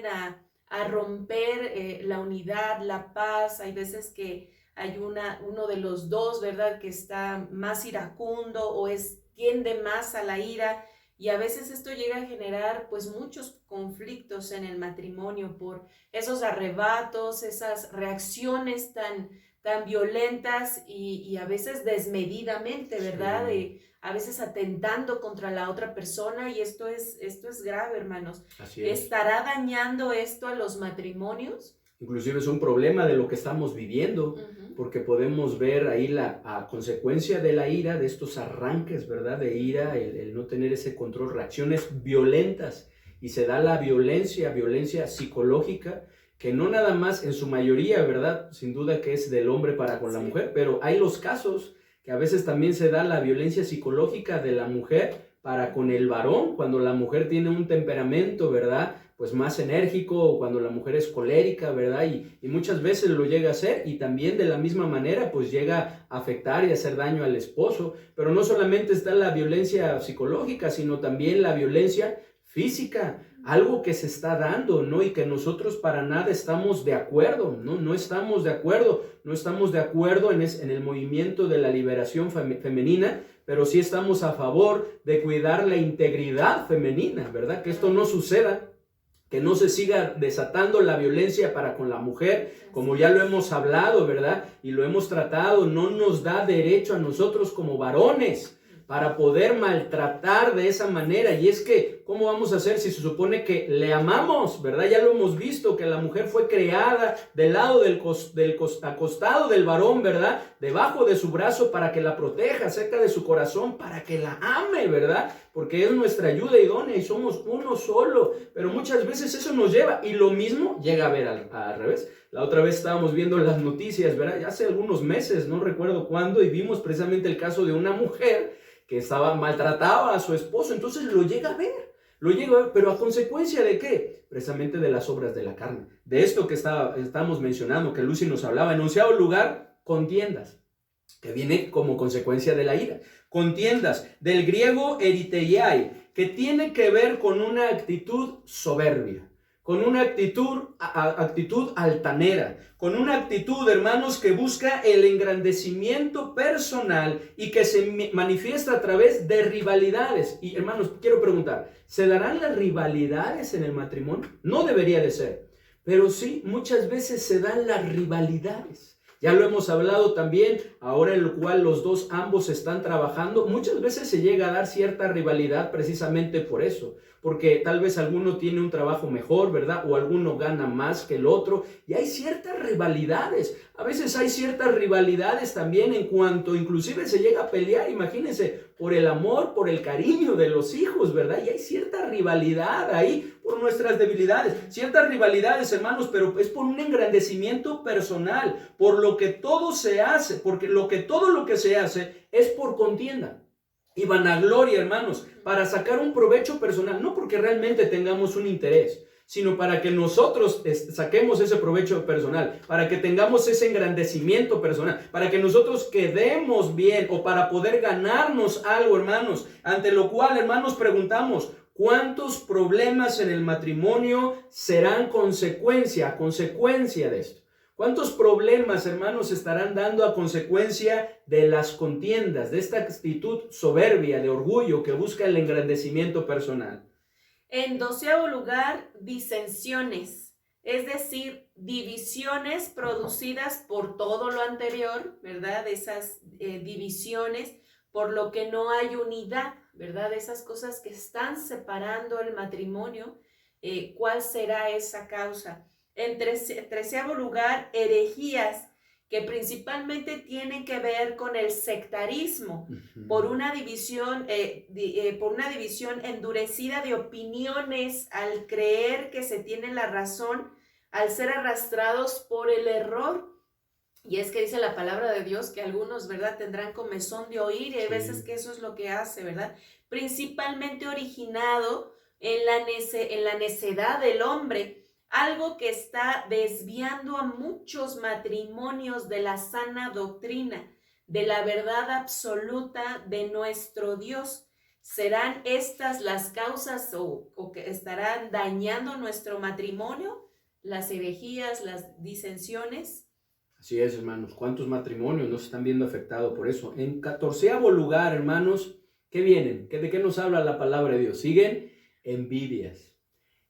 S2: a romper la unidad, la paz. Hay veces que hay uno de los dos, ¿verdad? Que está más iracundo o tiende más a la ira. Y a veces esto llega a generar pues muchos conflictos en el matrimonio por esos arrebatos, esas reacciones tan violentas y a veces desmedidamente, ¿verdad?
S1: Sí.
S2: A veces atentando contra la otra persona, y esto es grave, hermanos.
S1: Así es.
S2: ¿Estará dañando esto a los matrimonios?
S1: Inclusive es un problema de lo que estamos viviendo, porque podemos ver ahí a consecuencia de la ira, de estos arranques, ¿verdad? De ira, el no tener ese control, reacciones violentas, y se da la violencia psicológica, que no nada más en su mayoría, ¿verdad? Sin duda que es del hombre para con la mujer, pero hay los casos que a veces también se da la violencia psicológica de la mujer para con el varón, cuando la mujer tiene un temperamento, ¿verdad? Pues más enérgico, o cuando la mujer es colérica, ¿verdad? Y muchas veces lo llega a hacer, y también de la misma manera pues llega a afectar y hacer daño al esposo. Pero no solamente está la violencia psicológica, sino también la violencia física, algo que se está dando, ¿no? Y que nosotros para nada estamos de acuerdo, ¿no? No estamos de acuerdo en el movimiento de la liberación femenina, pero sí estamos a favor de cuidar la integridad femenina, ¿verdad? Que esto no suceda, que no se siga desatando la violencia para con la mujer, como ya lo hemos hablado, ¿verdad? Y lo hemos tratado. No nos da derecho a nosotros como varones para poder maltratar de esa manera. Y es que, ¿cómo vamos a hacer si se supone que le amamos, ¿verdad? Ya lo hemos visto, que la mujer fue creada del lado acostado del varón, ¿verdad? Debajo de su brazo para que la proteja, cerca de su corazón, para que la ame, ¿verdad? Porque es nuestra ayuda idónea y somos uno solo. Pero muchas veces eso nos lleva, y lo mismo llega a ver al revés. La otra vez estábamos viendo las noticias, ¿verdad? Ya hace algunos meses, no recuerdo cuándo, y vimos precisamente el caso de una mujer que maltrataba a su esposo. Entonces lo llega a ver, pero ¿a consecuencia de qué? Precisamente de las obras de la carne. De esto que estamos mencionando, que Lucy nos hablaba. En 11º lugar, contiendas, que viene como consecuencia de la ira. Contiendas, del griego eriteiai, que tiene que ver con una actitud soberbia, con una actitud altanera, con una actitud, hermanos, que busca el engrandecimiento personal y que se manifiesta a través de rivalidades. Y, hermanos, quiero preguntar, ¿se darán las rivalidades en el matrimonio? No debería de ser, pero sí, muchas veces se dan las rivalidades. Ya lo hemos hablado también, ahora en lo cual ambos están trabajando. Muchas veces se llega a dar cierta rivalidad precisamente por eso, porque tal vez alguno tiene un trabajo mejor, ¿verdad? O alguno gana más que el otro, y hay ciertas rivalidades. A veces hay ciertas rivalidades también en cuanto inclusive se llega a pelear, imagínense, por el amor, por el cariño de los hijos, ¿verdad? Y hay cierta rivalidad ahí por nuestras debilidades, ciertas rivalidades, hermanos, pero es por un engrandecimiento personal, por lo que todo se hace, porque todo lo que se hace es por contienda. y vanagloria, hermanos, para sacar un provecho personal, no porque realmente tengamos un interés, sino para que nosotros saquemos ese provecho personal, para que tengamos ese engrandecimiento personal, para que nosotros quedemos bien o para poder ganarnos algo, hermanos, ante lo cual, hermanos, preguntamos, ¿cuántos problemas en el matrimonio serán consecuencia de esto? ¿Cuántos problemas, hermanos, estarán dando a consecuencia de las contiendas, de esta actitud soberbia, de orgullo que busca el engrandecimiento personal?
S2: En 12º lugar, disensiones, es decir, divisiones producidas por todo lo anterior, ¿verdad? Esas divisiones, por lo que no hay unidad, ¿verdad? Esas cosas que están separando el matrimonio, ¿cuál será esa causa? En 13º lugar, herejías, que principalmente tienen que ver con el sectarismo, por una división endurecida de opiniones al creer que se tiene la razón, al ser arrastrados por el error. Y es que dice la palabra de Dios que algunos, ¿verdad?, tendrán comezón de oír, y hay veces que eso es lo que hace, ¿verdad? Principalmente originado en la necedad del hombre, algo que está desviando a muchos matrimonios de la sana doctrina, de la verdad absoluta de nuestro Dios. ¿Serán estas las causas o que estarán dañando nuestro matrimonio? Las herejías, las disensiones.
S1: Así es, hermanos. ¿Cuántos matrimonios nos están viendo afectados por eso? En 14º lugar, hermanos, ¿qué vienen? ¿De qué nos habla la palabra de Dios? Siguen envidias.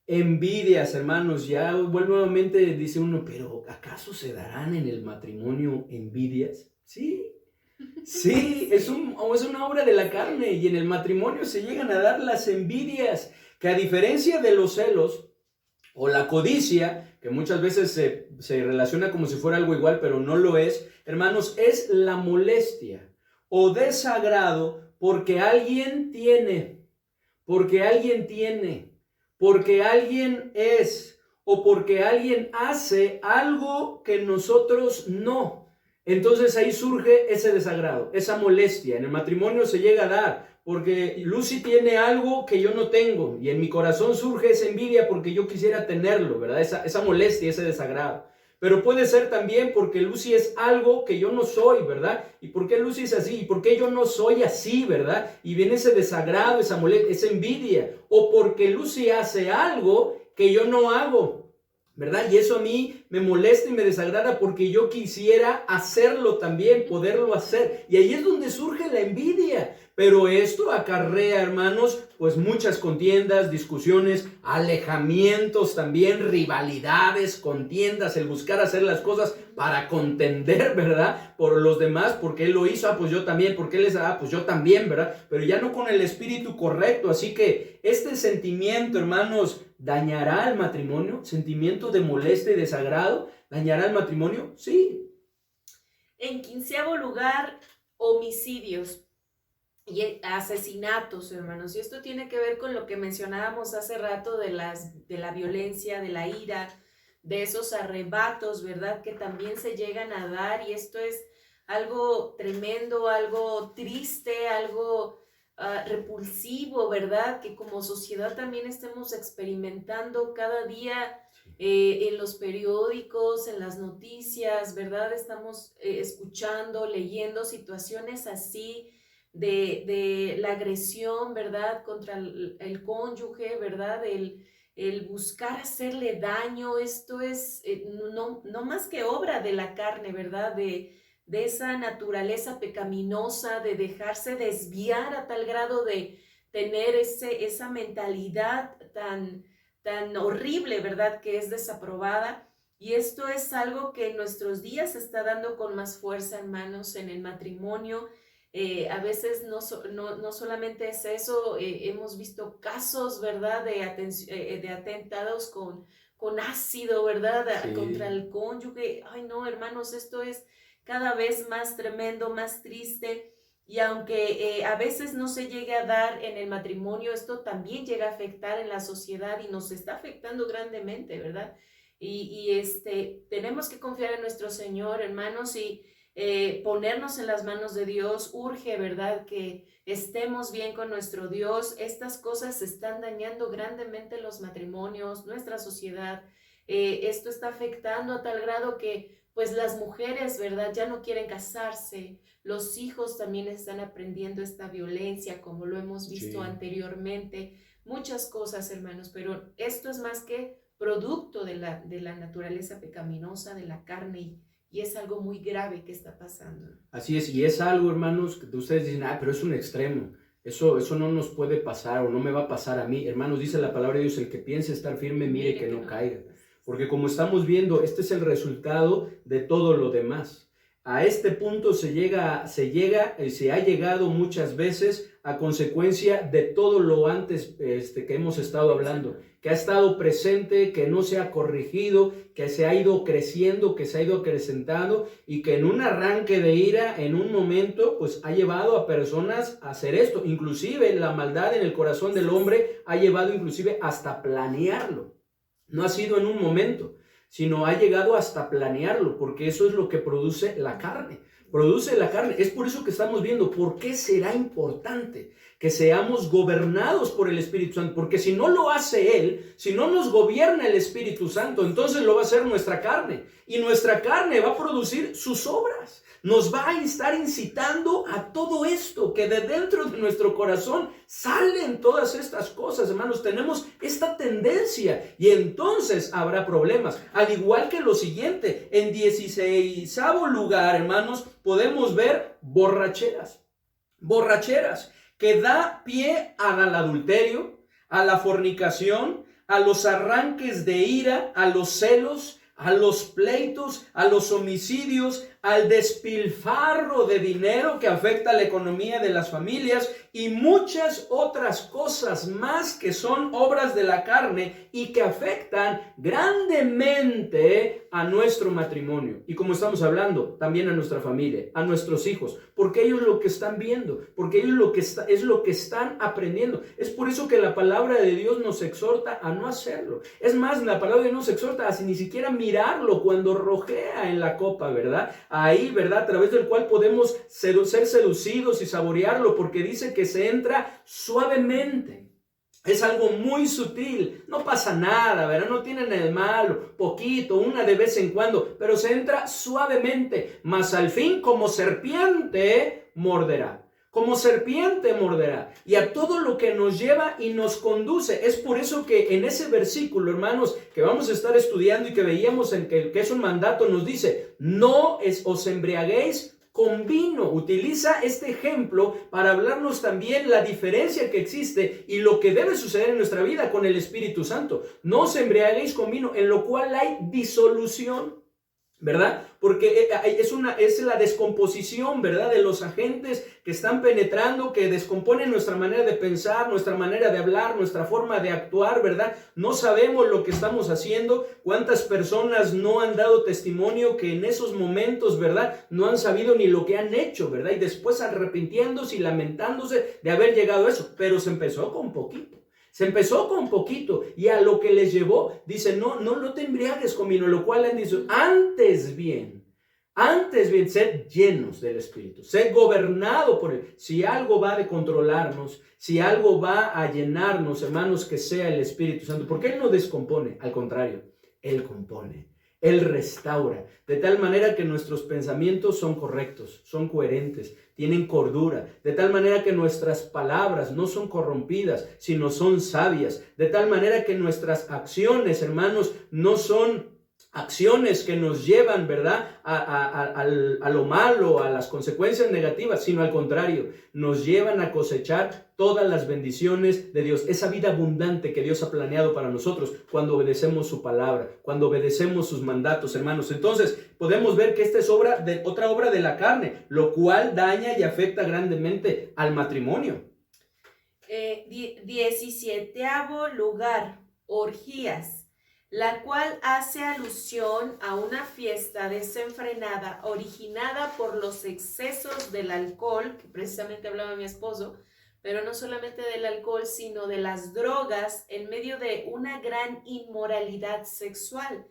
S1: Envidias, hermanos. Ya nuevamente dice uno, pero ¿acaso se darán en el matrimonio envidias? Sí, es una obra de la carne, y en el matrimonio se llegan a dar las envidias, que a diferencia de los celos o la codicia, que muchas veces se relaciona como si fuera algo igual, pero no lo es, hermanos, es la molestia o desagrado porque alguien tiene, porque alguien es, o porque alguien hace algo que nosotros no. Entonces ahí surge ese desagrado, esa molestia. En el matrimonio se llega a dar porque Lucy tiene algo que yo no tengo, y en mi corazón surge esa envidia porque yo quisiera tenerlo, ¿verdad? Esa molestia, ese desagrado. Pero puede ser también porque Lucy es algo que yo no soy, ¿verdad? ¿Y por qué Lucy es así? ¿Y por qué yo no soy así, verdad? Y viene ese desagrado, esa molestia, esa envidia. O porque Lucy hace algo que yo no hago, ¿verdad? Y eso a mí me molesta y me desagrada porque yo quisiera hacerlo también, poderlo hacer. Y ahí es donde surge la envidia. Pero esto acarrea, hermanos, pues muchas contiendas, discusiones, alejamientos también, rivalidades, contiendas, el buscar hacer las cosas para contender, ¿verdad? Por los demás, porque él lo hizo, pues yo también, porque él es, pues yo también, ¿verdad? Pero ya no con el espíritu correcto. Así que este sentimiento, hermanos, ¿dañará el matrimonio? ¿Sentimiento de molestia y desagrado? ¿Dañará el matrimonio? Sí.
S2: En 15º lugar, homicidios y asesinatos, hermanos. Y esto tiene que ver con lo que mencionábamos hace rato de la violencia, de la ira, de esos arrebatos, ¿verdad?, que también se llegan a dar. Y esto es algo tremendo, algo triste, algo repulsivo, ¿verdad?, que como sociedad también estemos experimentando cada día en los periódicos, en las noticias, ¿verdad? Estamos escuchando, leyendo situaciones así de la agresión, ¿verdad?, contra el cónyuge, ¿verdad?, el buscar hacerle daño. Esto es no más que obra de la carne, ¿verdad?, de esa naturaleza pecaminosa, de dejarse desviar a tal grado de tener esa mentalidad tan horrible, ¿verdad?, que es desaprobada. Y esto es algo que en nuestros días se está dando con más fuerza, hermanos, en el matrimonio. A veces no solamente es eso, hemos visto casos, ¿verdad?, de atentados con ácido, ¿verdad?, sí, contra el cónyuge. Ay, no, hermanos, esto es cada vez más tremendo, más triste. Y aunque a veces no se llegue a dar en el matrimonio, esto también llega a afectar en la sociedad y nos está afectando grandemente, ¿verdad? Y tenemos que confiar en nuestro Señor, hermanos, y ponernos en las manos de Dios, urge, ¿verdad? Que estemos bien con nuestro Dios. Estas cosas están dañando grandemente los matrimonios, nuestra sociedad. Esto está afectando a tal grado que pues las mujeres, ¿verdad? Ya no quieren casarse. Los hijos también están aprendiendo esta violencia, como lo hemos visto anteriormente. Muchas cosas, hermanos, pero esto es más que producto de la naturaleza pecaminosa, de la carne, y es algo muy grave que está pasando.
S1: Así es, y es algo, hermanos, que ustedes dicen, pero es un extremo. Eso no nos puede pasar o no me va a pasar a mí. Hermanos, dice la palabra de Dios, el que piense estar firme, mire que no caiga. Porque como estamos viendo, este es el resultado de todo lo demás. A este punto se ha llegado muchas veces a consecuencia de todo lo antes que hemos estado hablando, que ha estado presente, que no se ha corregido, que se ha ido creciendo, que se ha ido acrecentando y que en un arranque de ira, en un momento, pues ha llevado a personas a hacer esto. Inclusive la maldad en el corazón del hombre ha llevado inclusive hasta planearlo. No ha sido en un momento, sino ha llegado hasta planearlo, porque eso es lo que produce la carne. Produce la carne. Es por eso que estamos viendo por qué será importante que seamos gobernados por el Espíritu Santo, porque si no lo hace Él, si no nos gobierna el Espíritu Santo, entonces lo va a hacer nuestra carne, y nuestra carne va a producir sus obras. Nos va a estar incitando a todo esto, que de dentro de nuestro corazón salen todas estas cosas, hermanos. Tenemos esta tendencia y entonces habrá problemas. Al igual que lo siguiente, en 16º lugar, hermanos, podemos ver borracheras. Borracheras que da pie al adulterio, a la fornicación, a los arranques de ira, a los celos, a los pleitos, a los homicidios, al despilfarro de dinero que afecta la economía de las familias y muchas otras cosas más que son obras de la carne y que afectan grandemente a nuestro matrimonio. Y como estamos hablando, también a nuestra familia, a nuestros hijos, porque ellos lo que están viendo, porque ellos es lo que están aprendiendo. Es por eso que la palabra de Dios nos exhorta a no hacerlo. Es más, la palabra de Dios nos exhorta a ni siquiera mirarlo cuando rojea en la copa, ¿verdad? Ahí, ¿verdad? A través del cual podemos ser seducidos y saborearlo, porque dice que se entra suavemente. Es algo muy sutil, no pasa nada, ¿verdad? No tiene nada de malo, poquito, una de vez en cuando, pero se entra suavemente, mas al fin como serpiente morderá. Como serpiente morderá, y a todo lo que nos lleva y nos conduce. Es por eso que en ese versículo, hermanos, que vamos a estar estudiando y que veíamos en que es un mandato, nos dice, no os embriaguéis con vino. Utiliza este ejemplo para hablarnos también la diferencia que existe y lo que debe suceder en nuestra vida con el Espíritu Santo. No os embriaguéis con vino, en lo cual hay disolución, ¿verdad? Porque es la descomposición, ¿verdad? De los agentes que están penetrando, que descomponen nuestra manera de pensar, nuestra manera de hablar, nuestra forma de actuar, ¿verdad? No sabemos lo que estamos haciendo. ¿Cuántas personas no han dado testimonio que en esos momentos, ¿verdad? No han sabido ni lo que han hecho, ¿verdad? Y después arrepintiéndose y lamentándose de haber llegado a eso. Pero se empezó con poquito. Se empezó con poquito y a lo que les llevó, dice, no te embriagues con vino, lo cual han dicho, antes bien, sed llenos del Espíritu, sed gobernado por Él. Si algo va de controlarnos, si algo va a llenarnos, hermanos, que sea el Espíritu Santo, porque Él no descompone, al contrario, Él compone. Él restaura, de tal manera que nuestros pensamientos son correctos, son coherentes, tienen cordura, de tal manera que nuestras palabras no son corrompidas, sino son sabias, de tal manera que nuestras acciones, hermanos, no son acciones que nos llevan, ¿verdad?, a lo malo, a las consecuencias negativas, sino al contrario, nos llevan a cosechar todas las bendiciones de Dios, esa vida abundante que Dios ha planeado para nosotros cuando obedecemos su palabra, cuando obedecemos sus mandatos, hermanos. Entonces, podemos ver que esta es otra obra de la carne, lo cual daña y afecta grandemente al matrimonio.
S2: 17º lugar, orgías, la cual hace alusión a una fiesta desenfrenada originada por los excesos del alcohol, que precisamente hablaba mi esposo, pero no solamente del alcohol, sino de las drogas en medio de una gran inmoralidad sexual.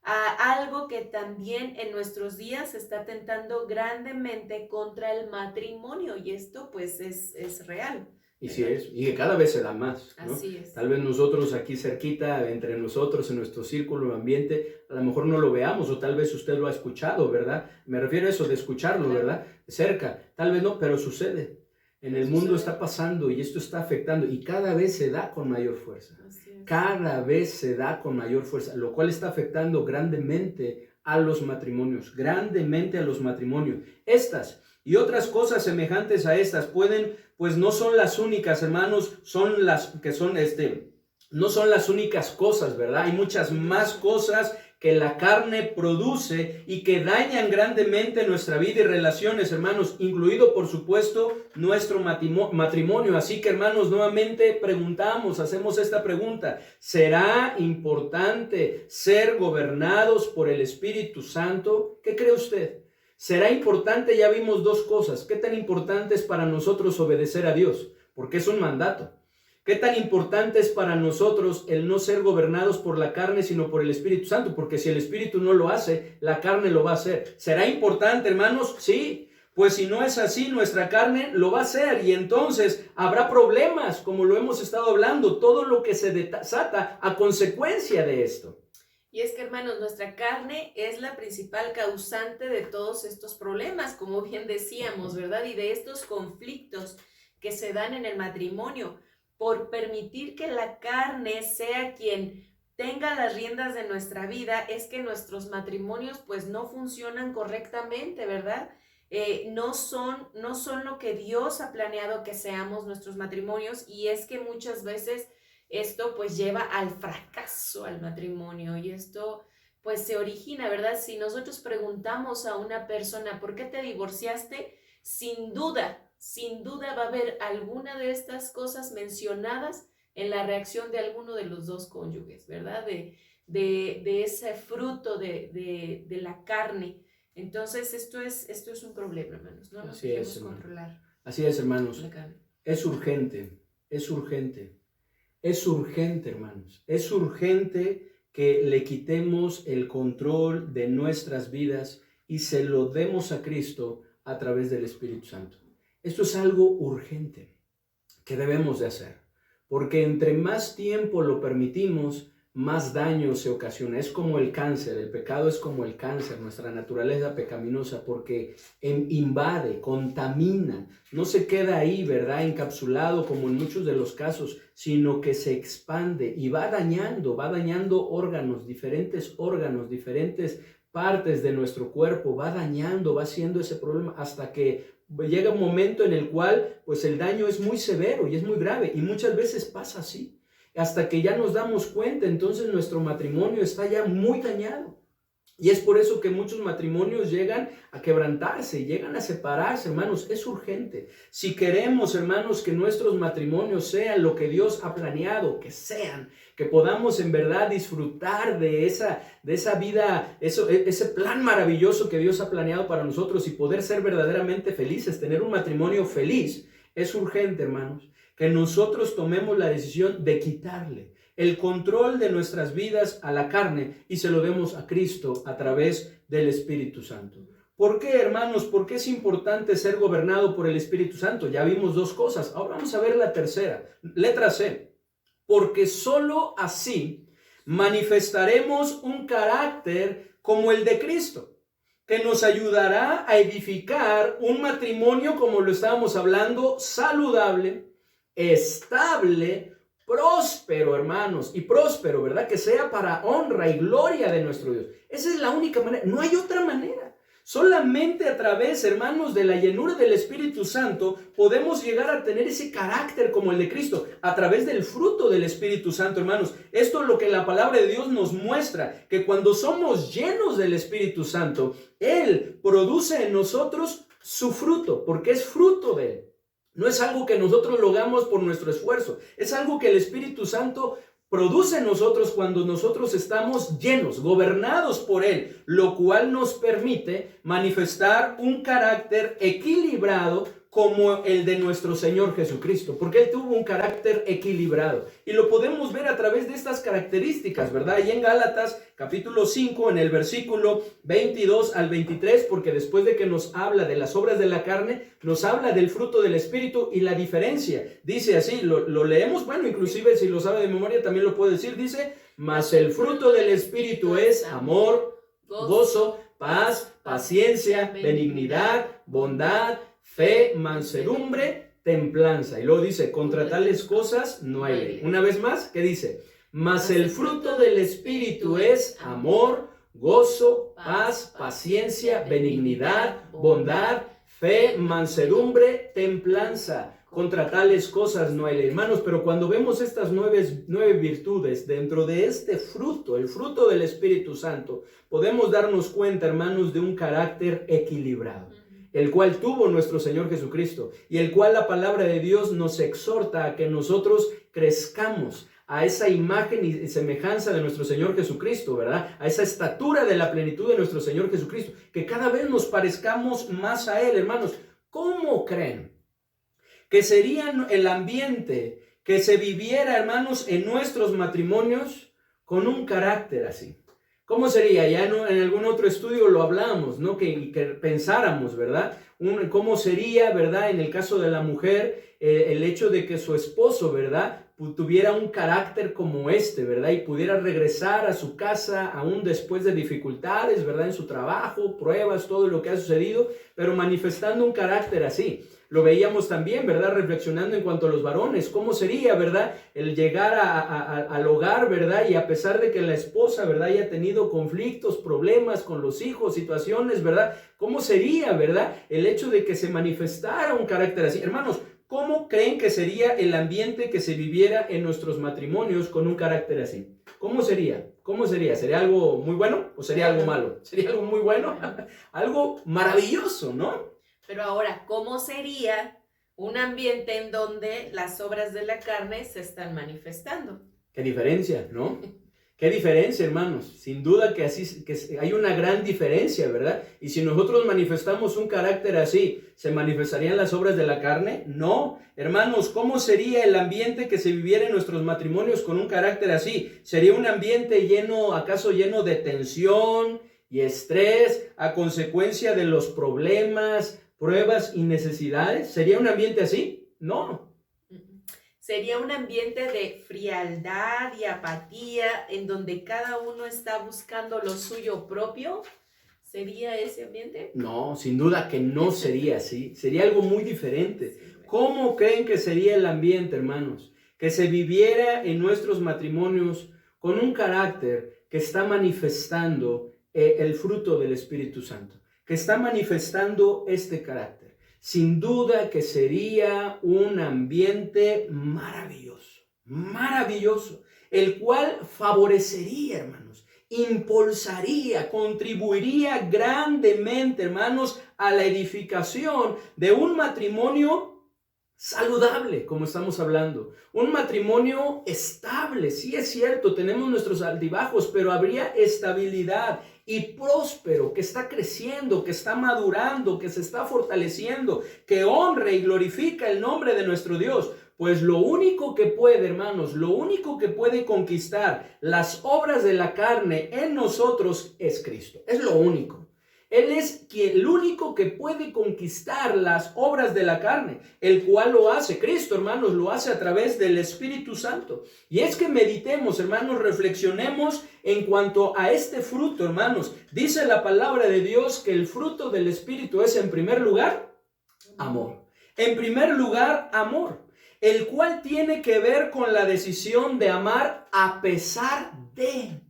S2: a algo que también en nuestros días se está atentando grandemente contra el matrimonio, y esto pues es real.
S1: Y sí es, y que cada vez se da más, ¿no?
S2: Así es.
S1: Tal vez nosotros aquí cerquita, entre nosotros, en nuestro círculo, ambiente, a lo mejor no lo veamos, o tal vez usted lo ha escuchado, ¿verdad? Me refiero a eso de escucharlo,
S2: Claro.
S1: ¿verdad? Cerca, tal vez no, pero sucede. En el mundo está pasando y esto está afectando y cada vez se da con mayor fuerza.
S2: Así es.
S1: Cada vez se da con mayor fuerza, lo cual está afectando grandemente a los matrimonios, grandemente a los matrimonios. Estas y otras cosas semejantes a estas pueden, pues no son las únicas, hermanos, son las que son, no son las únicas cosas, ¿verdad? Hay muchas más cosas que la carne produce y que dañan grandemente nuestra vida y relaciones, hermanos, incluido, por supuesto, nuestro matrimonio. Así que, hermanos, nuevamente hacemos esta pregunta: ¿será importante ser gobernados por el Espíritu Santo? ¿Qué cree usted? ¿Será importante? Ya vimos dos cosas. ¿Qué tan importante es para nosotros obedecer a Dios? Porque es un mandato. ¿Qué tan importante es para nosotros el no ser gobernados por la carne, sino por el Espíritu Santo? Porque si el Espíritu no lo hace, la carne lo va a hacer. ¿Será importante, hermanos? Sí. Pues si no es así, nuestra carne lo va a hacer y entonces habrá problemas, como lo hemos estado hablando, todo lo que se desata a consecuencia de esto.
S2: Y es que, hermanos, nuestra carne es la principal causante de todos estos problemas, como bien decíamos, ¿verdad? Y de estos conflictos que se dan en el matrimonio. Por permitir que la carne sea quien tenga las riendas de nuestra vida, es que nuestros matrimonios pues no funcionan correctamente, ¿verdad? No son lo que Dios ha planeado que seamos nuestros matrimonios, y es que muchas veces esto pues lleva al fracaso al matrimonio, y esto pues se origina, ¿verdad? Si nosotros preguntamos a una persona, ¿por qué te divorciaste? Sin duda va a haber alguna de estas cosas mencionadas en la reacción de alguno de los dos cónyuges, ¿verdad? De ese fruto de la carne. Entonces, esto es un problema, hermanos, ¿no?
S1: Así es, hermano.
S2: Controlar.
S1: Así es, hermanos.
S2: La carne.
S1: Es urgente, hermanos. Es urgente que le quitemos el control de nuestras vidas y se lo demos a Cristo a través del Espíritu Santo. Esto es algo urgente que debemos de hacer, porque entre más tiempo lo permitimos, más daño se ocasiona. Es como el cáncer, el pecado es como el cáncer, nuestra naturaleza pecaminosa, porque invade, contamina, no se queda ahí, ¿verdad?, encapsulado como en muchos de los casos, sino que se expande y va dañando órganos, diferentes partes de nuestro cuerpo, va dañando, va haciendo ese problema hasta que llega un momento en el cual pues el daño es muy severo y es muy grave, y muchas veces pasa así, hasta que ya nos damos cuenta, entonces nuestro matrimonio está ya muy dañado. Y es por eso que muchos matrimonios llegan a quebrantarse, llegan a separarse, hermanos. Es urgente. Si queremos, hermanos, que nuestros matrimonios sean lo que Dios ha planeado que sean, que podamos en verdad disfrutar de esa vida, ese plan maravilloso que Dios ha planeado para nosotros y poder ser verdaderamente felices, tener un matrimonio feliz, es urgente, hermanos, que nosotros tomemos la decisión de quitarle el control de nuestras vidas a la carne y se lo demos a Cristo a través del Espíritu Santo. ¿Por qué, hermanos? ¿Por qué es importante ser gobernado por el Espíritu Santo? Ya vimos dos cosas. Ahora vamos a ver la tercera. Letra C. Porque solo así manifestaremos un carácter como el de Cristo, que nos ayudará a edificar un matrimonio, como lo estábamos hablando, saludable, estable, próspero, hermanos, y próspero, ¿verdad? Que sea para honra y gloria de nuestro Dios. Esa es la única manera, no hay otra manera. Solamente a través, hermanos, de la llenura del Espíritu Santo podemos llegar a tener ese carácter como el de Cristo, a través del fruto del Espíritu Santo, hermanos. Esto es lo que la palabra de Dios nos muestra, que cuando somos llenos del Espíritu Santo, Él produce en nosotros su fruto, porque es fruto de Él. No es algo que nosotros logramos por nuestro esfuerzo, es algo que el Espíritu Santo produce en nosotros cuando nosotros estamos llenos, gobernados por Él, lo cual nos permite manifestar un carácter equilibrado como el de nuestro Señor Jesucristo, porque Él tuvo un carácter equilibrado. Y lo podemos ver a través de estas características, ¿verdad? Y en Gálatas capítulo 5, en el versículo 22 al 23, porque después de que nos habla de las obras de la carne, nos habla del fruto del Espíritu y la diferencia. Dice así, lo leemos, bueno, inclusive si lo sabe de memoria también lo puede decir, dice, mas el fruto del Espíritu es amor, gozo, paz, paciencia, benignidad, bondad, fe, mansedumbre, templanza. Y luego dice, contra tales cosas no hay ley. Una vez más, ¿qué dice? Mas el fruto del Espíritu es amor, gozo, paz, paciencia, benignidad, bondad, fe, mansedumbre, templanza. Contra tales cosas no hay ley. Hermanos, pero cuando vemos estas nueve virtudes dentro de este fruto, el fruto del Espíritu Santo, podemos darnos cuenta, hermanos, de un carácter equilibrado, el cual tuvo nuestro Señor Jesucristo y el cual la palabra de Dios nos exhorta a que nosotros crezcamos a esa imagen y semejanza de nuestro Señor Jesucristo, ¿verdad? A esa estatura de la plenitud de nuestro Señor Jesucristo, que cada vez nos parezcamos más a Él, hermanos. ¿Cómo creen que sería el ambiente que se viviera, hermanos, en nuestros matrimonios con un carácter así? ¿Cómo sería? Ya en algún otro estudio lo hablamos, ¿no? Que pensáramos, ¿verdad? ¿Cómo sería, verdad? En el caso de la mujer, el hecho de que su esposo, ¿verdad? Tuviera un carácter como este, ¿verdad? Y pudiera regresar a su casa aún después de dificultades, ¿verdad? En su trabajo, pruebas, todo lo que ha sucedido, pero manifestando un carácter así. Lo veíamos también, ¿verdad? Reflexionando en cuanto a los varones. ¿Cómo sería, verdad? El llegar al hogar, ¿verdad? Y a pesar de que la esposa, ¿verdad? Haya tenido conflictos, problemas con los hijos, situaciones, ¿verdad? ¿Cómo sería, verdad? El hecho de que se manifestara un carácter así. Hermanos, ¿cómo creen que sería el ambiente que se viviera en nuestros matrimonios con un carácter así? ¿Cómo sería? ¿Cómo sería? ¿Sería algo muy bueno o sería algo malo? ¿Sería algo muy bueno? Algo maravilloso, ¿no?
S2: Pero ahora, ¿cómo sería un ambiente en donde las obras de la carne se están manifestando?
S1: Qué diferencia, ¿no? Qué diferencia, hermanos. Sin duda que hay una gran diferencia, ¿verdad? Y si nosotros manifestamos un carácter así, ¿se manifestarían las obras de la carne? No. Hermanos, ¿cómo sería el ambiente que se viviera en nuestros matrimonios con un carácter así? ¿Sería un ambiente acaso lleno de tensión y estrés a consecuencia de los problemas, pruebas y necesidades? ¿Sería un ambiente así? No.
S2: Sería un ambiente de frialdad y apatía en donde cada uno está buscando lo suyo propio. ¿Sería ese ambiente?
S1: No, sin duda que no sería así. Sería algo muy diferente. ¿Cómo creen que sería el ambiente, hermanos? Que se viviera en nuestros matrimonios con un carácter que está manifestando el fruto del Espíritu Santo, que está manifestando este carácter. Sin duda que sería un ambiente maravilloso, maravilloso, el cual favorecería, hermanos, impulsaría, contribuiría grandemente, hermanos, a la edificación de un matrimonio saludable, como estamos hablando, un matrimonio estable. Sí, es cierto, tenemos nuestros altibajos, pero habría estabilidad y próspero, que está creciendo, que está madurando, que se está fortaleciendo, que honre y glorifica el nombre de nuestro Dios. Pues lo único que puede, hermanos, lo único que puede conquistar las obras de la carne en nosotros es Cristo. Es lo único. Él es el único que puede conquistar las obras de la carne, el cual lo hace. Cristo, hermanos, lo hace a través del Espíritu Santo. Y es que meditemos, hermanos, reflexionemos en cuanto a este fruto, hermanos. Dice la palabra de Dios que el fruto del Espíritu es, en primer lugar, amor. En primer lugar, amor, el cual tiene que ver con la decisión de amar a pesar de.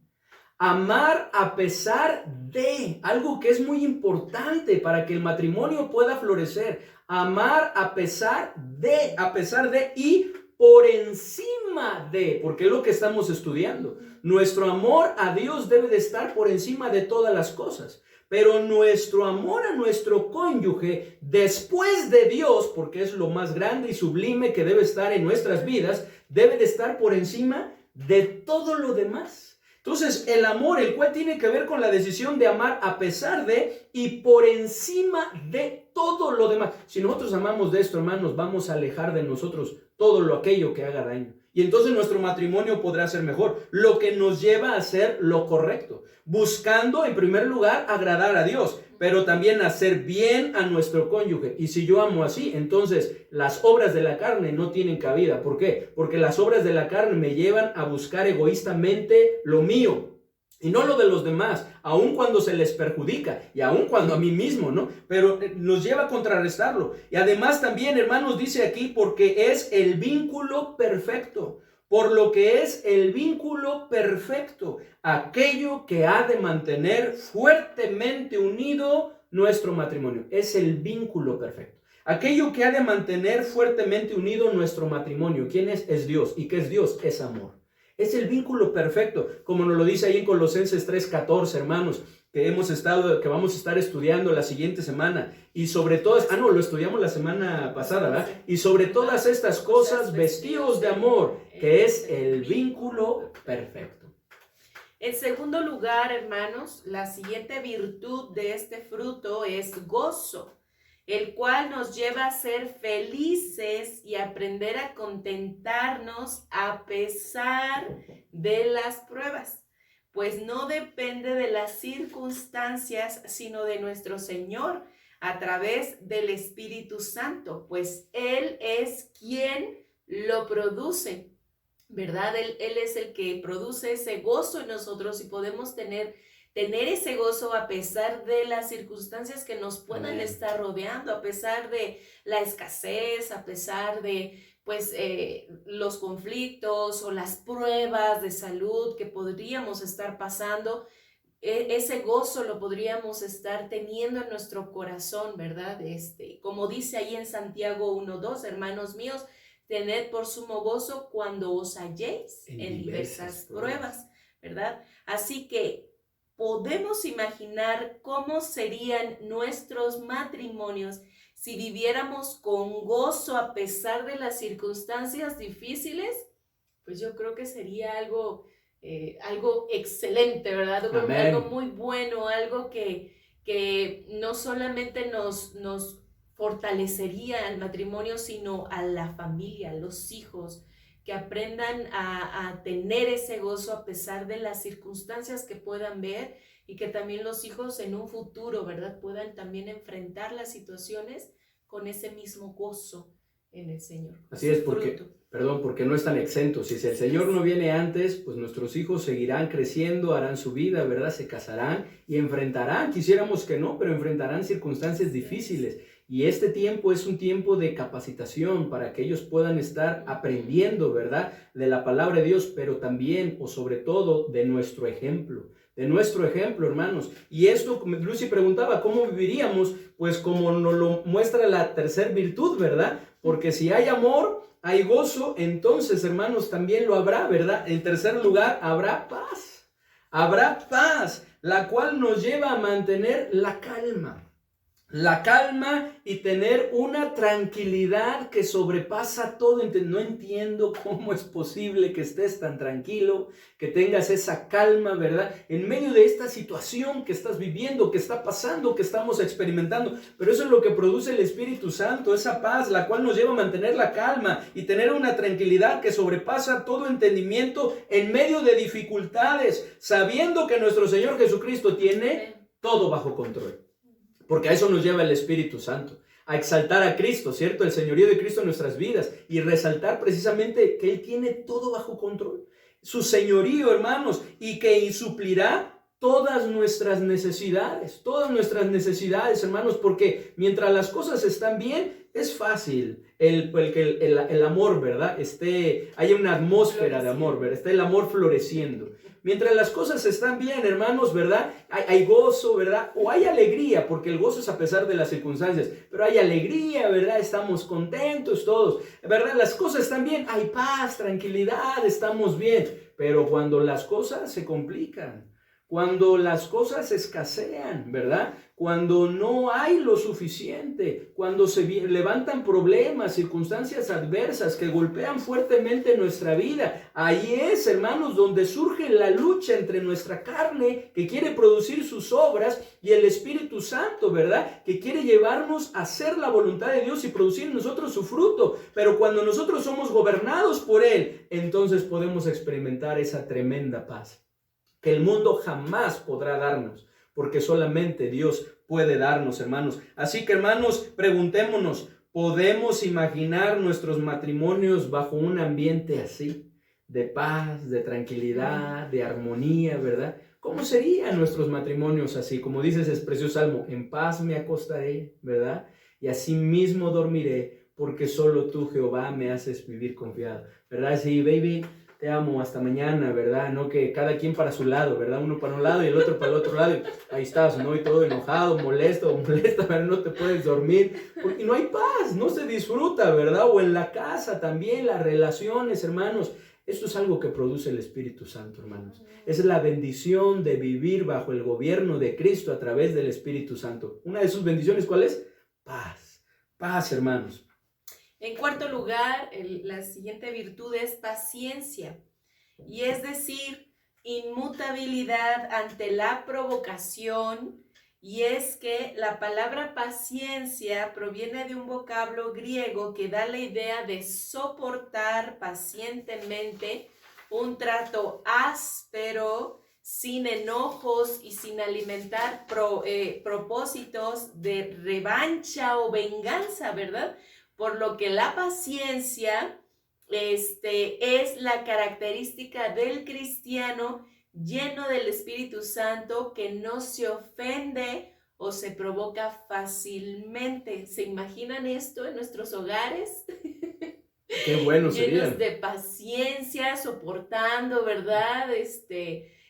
S1: Amar a pesar de, algo que es muy importante para que el matrimonio pueda florecer. Amar a pesar de y por encima de, porque es lo que estamos estudiando. Nuestro amor a Dios debe de estar por encima de todas las cosas. Pero nuestro amor a nuestro cónyuge, después de Dios, porque es lo más grande y sublime que debe estar en nuestras vidas, debe de estar por encima de todo lo demás. Entonces, el amor, el cual tiene que ver con la decisión de amar a pesar de y por encima de todo lo demás. Si nosotros amamos de esto, hermanos, vamos a alejar de nosotros todo aquello que haga daño. Y entonces nuestro matrimonio podrá ser mejor, lo que nos lleva a hacer lo correcto, buscando en primer lugar agradar a Dios, pero también hacer bien a nuestro cónyuge. Y si yo amo así, entonces las obras de la carne no tienen cabida. ¿Por qué? Porque las obras de la carne me llevan a buscar egoístamente lo mío y no lo de los demás, aun cuando se les perjudica y aun cuando a mí mismo, ¿no? Pero nos lleva a contrarrestarlo. Y además también, hermanos, dice aquí, porque es el vínculo perfecto. Por lo que es el vínculo perfecto, aquello que ha de mantener fuertemente unido nuestro matrimonio. Es el vínculo perfecto. Aquello que ha de mantener fuertemente unido nuestro matrimonio. ¿Quién es? Es Dios. ¿Y qué es Dios? Es amor. Es el vínculo perfecto, como nos lo dice ahí en Colosenses 3:14, hermanos, que vamos a estar estudiando la siguiente semana. Y sobre todas, lo estudiamos la semana pasada, ¿verdad? Y sobre todas estas cosas, vestíos de amor, que es el vínculo perfecto.
S2: En segundo lugar, hermanos, la siguiente virtud de este fruto es gozo, el cual nos lleva a ser felices y aprender a contentarnos a pesar de las pruebas, pues no depende de las circunstancias, sino de nuestro Señor a través del Espíritu Santo, pues Él es quien lo produce, ¿verdad? Él es el que produce ese gozo en nosotros y podemos tener ese gozo a pesar de las circunstancias que nos puedan estar rodeando, a pesar de la escasez, a pesar de los conflictos o las pruebas de salud que podríamos estar pasando. Ese gozo lo podríamos estar teniendo en nuestro corazón, ¿verdad? Como dice ahí en Santiago 1:2, hermanos míos, tened por sumo gozo cuando os halléis en diversas pruebas, ¿verdad? Así que podemos imaginar cómo serían nuestros matrimonios si viviéramos con gozo a pesar de las circunstancias difíciles. Pues yo creo que sería algo excelente, ¿verdad? Algo muy bueno, algo que no solamente nos fortalecería al matrimonio, sino a la familia, a los hijos, que aprendan a tener ese gozo a pesar de las circunstancias que puedan ver, y que también los hijos en un futuro, ¿verdad?, puedan también enfrentar las situaciones con ese mismo gozo en el Señor.
S1: Así es, porque no están exentos. Si el Señor no viene antes, pues nuestros hijos seguirán creciendo, harán su vida, ¿verdad?, se casarán y enfrentarán, quisiéramos que no, pero enfrentarán circunstancias difíciles. Y este tiempo es un tiempo de capacitación para que ellos puedan estar aprendiendo, ¿verdad?, de la palabra de Dios, pero también o sobre todo de nuestro ejemplo. De nuestro ejemplo, hermanos. Y esto, Lucy preguntaba, ¿cómo viviríamos? Pues como nos lo muestra la tercera virtud, ¿verdad? Porque si hay amor, hay gozo, entonces, hermanos, también lo habrá, ¿verdad? En tercer lugar, habrá paz. Habrá paz, la cual nos lleva a mantener la calma. La calma y tener una tranquilidad que sobrepasa todo. No entiendo cómo es posible que estés tan tranquilo, que tengas esa calma, ¿verdad?, en medio de esta situación que estás viviendo, que está pasando, que estamos experimentando. Pero eso es lo que produce el Espíritu Santo, esa paz, la cual nos lleva a mantener la calma y tener una tranquilidad que sobrepasa todo entendimiento en medio de dificultades, sabiendo que nuestro Señor Jesucristo tiene todo bajo control. Porque a eso nos lleva el Espíritu Santo, a exaltar a Cristo, ¿cierto? El señorío de Cristo en nuestras vidas y resaltar precisamente que Él tiene todo bajo control. Su señorío, hermanos, y que suplirá todas nuestras necesidades, hermanos, porque mientras las cosas están bien, es fácil el amor, ¿verdad? Hay una atmósfera de amor, ¿verdad? Está el amor floreciendo. Mientras las cosas están bien, hermanos, ¿verdad? Hay gozo, ¿verdad? O hay alegría, porque el gozo es a pesar de las circunstancias, pero hay alegría, ¿verdad? Estamos contentos todos, ¿verdad? Las cosas están bien, hay paz, tranquilidad, estamos bien. Pero cuando las cosas se complican, cuando las cosas escasean, ¿verdad?, cuando no hay lo suficiente, cuando se levantan problemas, circunstancias adversas que golpean fuertemente nuestra vida. Ahí es, hermanos, donde surge la lucha entre nuestra carne, que quiere producir sus obras, y el Espíritu Santo, ¿verdad?, que quiere llevarnos a hacer la voluntad de Dios y producir en nosotros su fruto. Pero cuando nosotros somos gobernados por Él, entonces podemos experimentar esa tremenda paz que el mundo jamás podrá darnos, porque solamente Dios puede darnos, hermanos. Así que, hermanos, preguntémonos, ¿podemos imaginar nuestros matrimonios bajo un ambiente así? De paz, de tranquilidad, de armonía, ¿verdad? ¿Cómo serían nuestros matrimonios así? Como dice ese precioso salmo, en paz me acostaré, ¿verdad? Y así mismo dormiré, porque solo tú, Jehová, me haces vivir confiado, ¿verdad? Sí, baby, te amo, hasta mañana, ¿verdad? No que cada quien para su lado, ¿verdad? Uno para un lado y el otro para el otro lado. Y ahí estás, ¿no? Y todo enojado, molesto, ¿verdad? No te puedes dormir. Porque no hay paz, no se disfruta, ¿verdad? O en la casa también, las relaciones, hermanos. Esto es algo que produce el Espíritu Santo, hermanos. Es la bendición de vivir bajo el gobierno de Cristo a través del Espíritu Santo. Una de sus bendiciones, ¿cuál es? Paz. Paz, hermanos.
S2: En cuarto lugar, la siguiente virtud es paciencia, y es decir, inmutabilidad ante la provocación, y es que la palabra paciencia proviene de un vocablo griego que da la idea de soportar pacientemente un trato áspero, sin enojos y sin alimentar propósitos de revancha o venganza, ¿verdad? Por lo que la paciencia es la característica del cristiano lleno del Espíritu Santo, que no se ofende o se provoca fácilmente. ¿Se imaginan esto en nuestros hogares?
S1: Qué bueno sería.
S2: Llenos de paciencia, soportando, ¿verdad?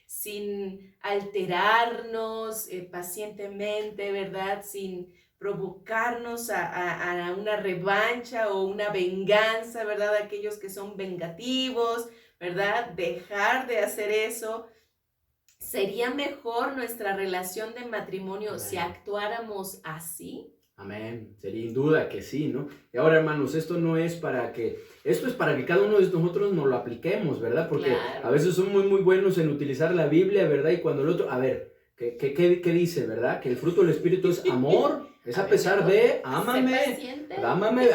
S2: Sin alterarnos, pacientemente, ¿verdad? Sin provocarnos a una revancha o una venganza, ¿verdad? Aquellos que son vengativos, ¿verdad? Dejar de hacer eso. ¿Sería mejor nuestra relación de matrimonio
S1: Amén.
S2: Si actuáramos así?
S1: Amén. Sería duda que sí, ¿no? Y ahora, hermanos, esto es para que cada uno de nosotros nos lo apliquemos, ¿verdad? Porque
S2: claro.
S1: A veces son muy buenos en utilizar la Biblia, ¿verdad? Y cuando el otro, a ver, ¿qué dice, verdad? Que el fruto del Espíritu es amor, es a pesar de, ámame,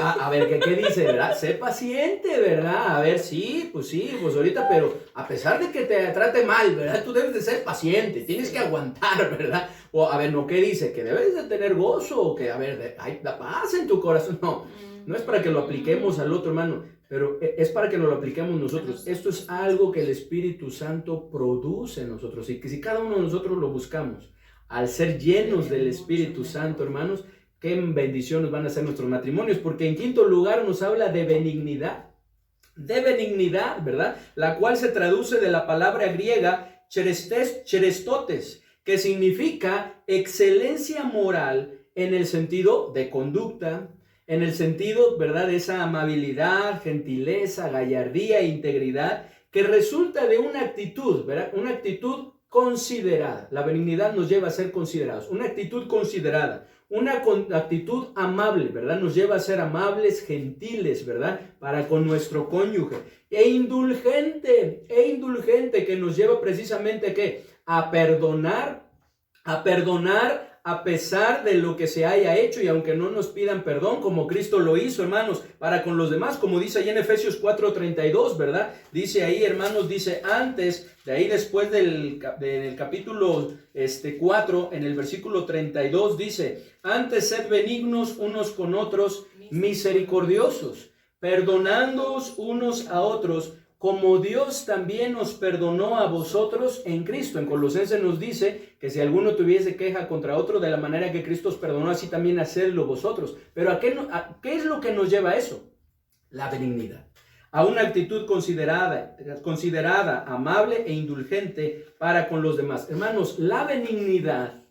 S1: a ver, ¿qué dice, verdad? Sé paciente, ¿verdad? A ver, sí, pues ahorita, pero a pesar de que te trate mal, ¿verdad? Tú debes de ser paciente, tienes que aguantar, ¿verdad? O, a ver, no, ¿qué dice? Que debes de tener gozo, que, a ver, hay paz en tu corazón. No es para que lo apliquemos al otro, hermano, pero es para que nos lo apliquemos nosotros. Esto es algo que el Espíritu Santo produce en nosotros, y que si cada uno de nosotros lo buscamos, al ser llenos del Espíritu Santo, hermanos, qué bendiciones van a ser nuestros matrimonios, porque en quinto lugar nos habla de benignidad, ¿verdad? La cual se traduce de la palabra griega cherestotes, que significa excelencia moral en el sentido de conducta, en el sentido, ¿verdad?, de esa amabilidad, gentileza, gallardía e integridad que resulta de una actitud, ¿verdad? Una actitud considerada. La benignidad nos lleva a ser considerados. Una actitud considerada, una actitud amable, ¿verdad? Nos lleva a ser amables, gentiles, ¿verdad? Para con nuestro cónyuge. E indulgente, que nos lleva precisamente ¿qué? A perdonar a pesar de lo que se haya hecho, y aunque no nos pidan perdón, como Cristo lo hizo, hermanos, para con los demás, como dice ahí en Efesios 4:32, ¿verdad? Dice ahí, hermanos, dice antes, de ahí después del capítulo 4, en el versículo 32, dice, antes sed benignos unos con otros, misericordiosos, perdonándoos unos a otros, como Dios también os perdonó a vosotros en Cristo. En Colosenses nos dice que si alguno tuviese queja contra otro, de la manera que Cristo os perdonó, así también hacedlo vosotros. Pero ¿qué es lo que nos lleva a eso? La benignidad. A una actitud considerada, amable e indulgente para con los demás. Hermanos, la benignidad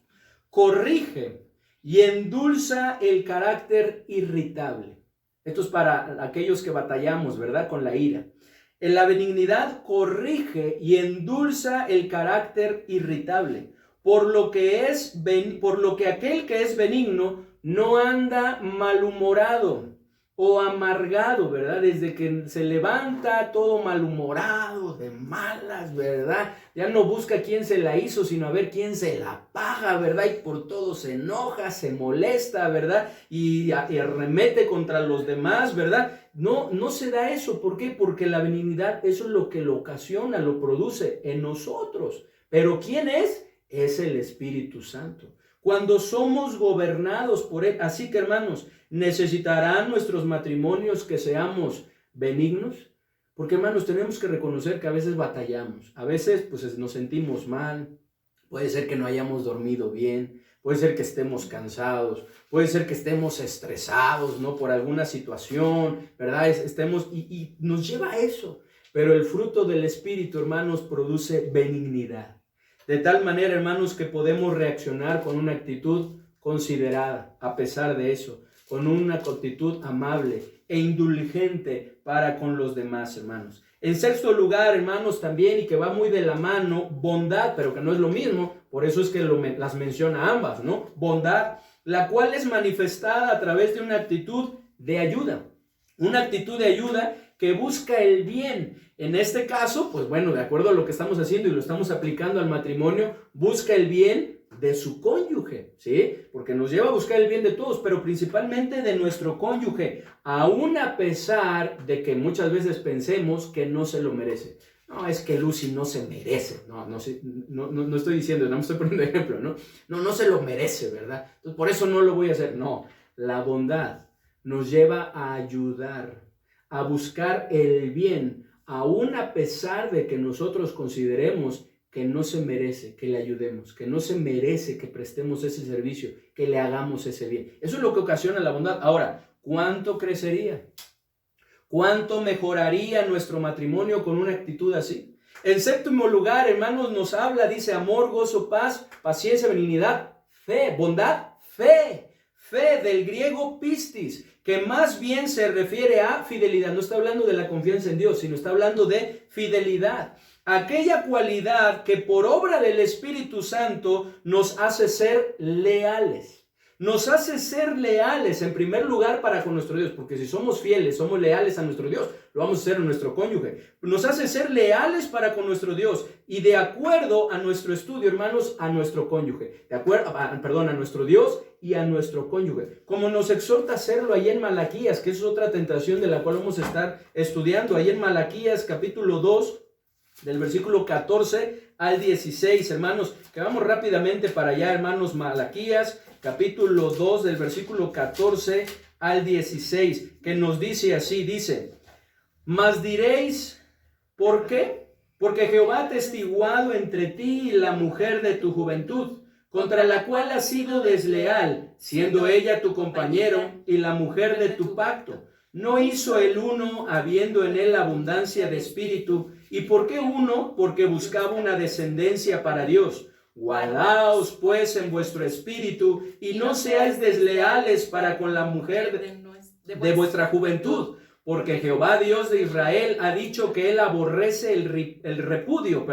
S1: corrige y endulza el carácter irritable. Esto es para aquellos que batallamos, ¿verdad?, con la ira. La benignidad corrige y endulza el carácter irritable, por lo que aquel que es benigno no anda malhumorado o amargado, ¿verdad? Desde que se levanta todo malhumorado, de malas, ¿verdad? Ya no busca quién se la hizo, sino a ver quién se la paga, ¿verdad? Y por todo se enoja, se molesta, ¿verdad? Y arremete contra los demás, ¿verdad? No se da eso. ¿Por qué? Porque la benignidad, eso es lo que lo ocasiona, lo produce en nosotros. ¿Pero quién es? Es el Espíritu Santo. Cuando somos gobernados por Él. Así que, hermanos, ¿necesitarán nuestros matrimonios que seamos benignos? Porque, hermanos, tenemos que reconocer que a veces batallamos. A veces, pues, nos sentimos mal. Puede ser que no hayamos dormido bien. Puede ser que estemos cansados. Puede ser que estemos estresados, ¿no? Por alguna situación, ¿verdad? Y nos lleva a eso. Pero el fruto del Espíritu, hermanos, produce benignidad. De tal manera, hermanos, que podemos reaccionar con una actitud considerada, a pesar de eso, con una actitud amable e indulgente para con los demás, hermanos. En sexto lugar, hermanos, también, y que va muy de la mano, bondad, pero que no es lo mismo, por eso es que las menciona ambas, ¿no? Bondad, la cual es manifestada a través de una actitud de ayuda. Una actitud de ayuda que busca el bien. En este caso, pues bueno, de acuerdo a lo que estamos haciendo y lo estamos aplicando al matrimonio, busca el bien de su cónyuge, ¿sí? Porque nos lleva a buscar el bien de todos, pero principalmente de nuestro cónyuge, aún a pesar de que muchas veces pensemos que no se lo merece. No, es que Lucy no se merece. No estoy diciendo, no me estoy poniendo ejemplo, ¿no? No se lo merece, ¿verdad? Entonces, por eso no lo voy a hacer. No, la bondad nos lleva a ayudar, a buscar el bien, aún a pesar de que nosotros consideremos que no se merece que le ayudemos, que no se merece que prestemos ese servicio, que le hagamos ese bien. Eso es lo que ocasiona la bondad. Ahora, ¿cuánto crecería? ¿Cuánto mejoraría nuestro matrimonio con una actitud así? En séptimo lugar, hermanos, nos habla, dice, amor, gozo, paz, paciencia, benignidad, fe, bondad, fe. Fe, del griego pistis, que más bien se refiere a fidelidad. No está hablando de la confianza en Dios, sino está hablando de fidelidad. Aquella cualidad que por obra del Espíritu Santo nos hace ser leales. Nos hace ser leales en primer lugar para con nuestro Dios, porque si somos fieles, somos leales a nuestro Dios, lo vamos a hacer a nuestro cónyuge. Nos hace ser leales para con nuestro Dios y de acuerdo a nuestro estudio, hermanos, a nuestro cónyuge. A nuestro Dios y a nuestro cónyuge. Como nos exhorta a hacerlo ahí en Malaquías, que es otra tentación de la cual vamos a estar estudiando, ahí en Malaquías capítulo 2, del versículo 14 al 16, hermanos, que vamos rápidamente para allá, hermanos. Malaquías capítulo 2 del versículo 14 al 16, que nos dice así, dice, mas diréis, ¿por qué? Porque Jehová ha testiguado entre ti y la mujer de tu juventud, contra la cual has sido desleal, siendo ella tu compañero y la mujer de tu pacto. ¿No hizo el uno, habiendo en él abundancia de espíritu? ¿Y por qué uno? Porque buscaba una descendencia para Dios. Guardaos pues en vuestro espíritu y no seáis desleales para con la mujer de vuestra juventud, porque Jehová Dios de Israel ha dicho que él aborrece el repudio,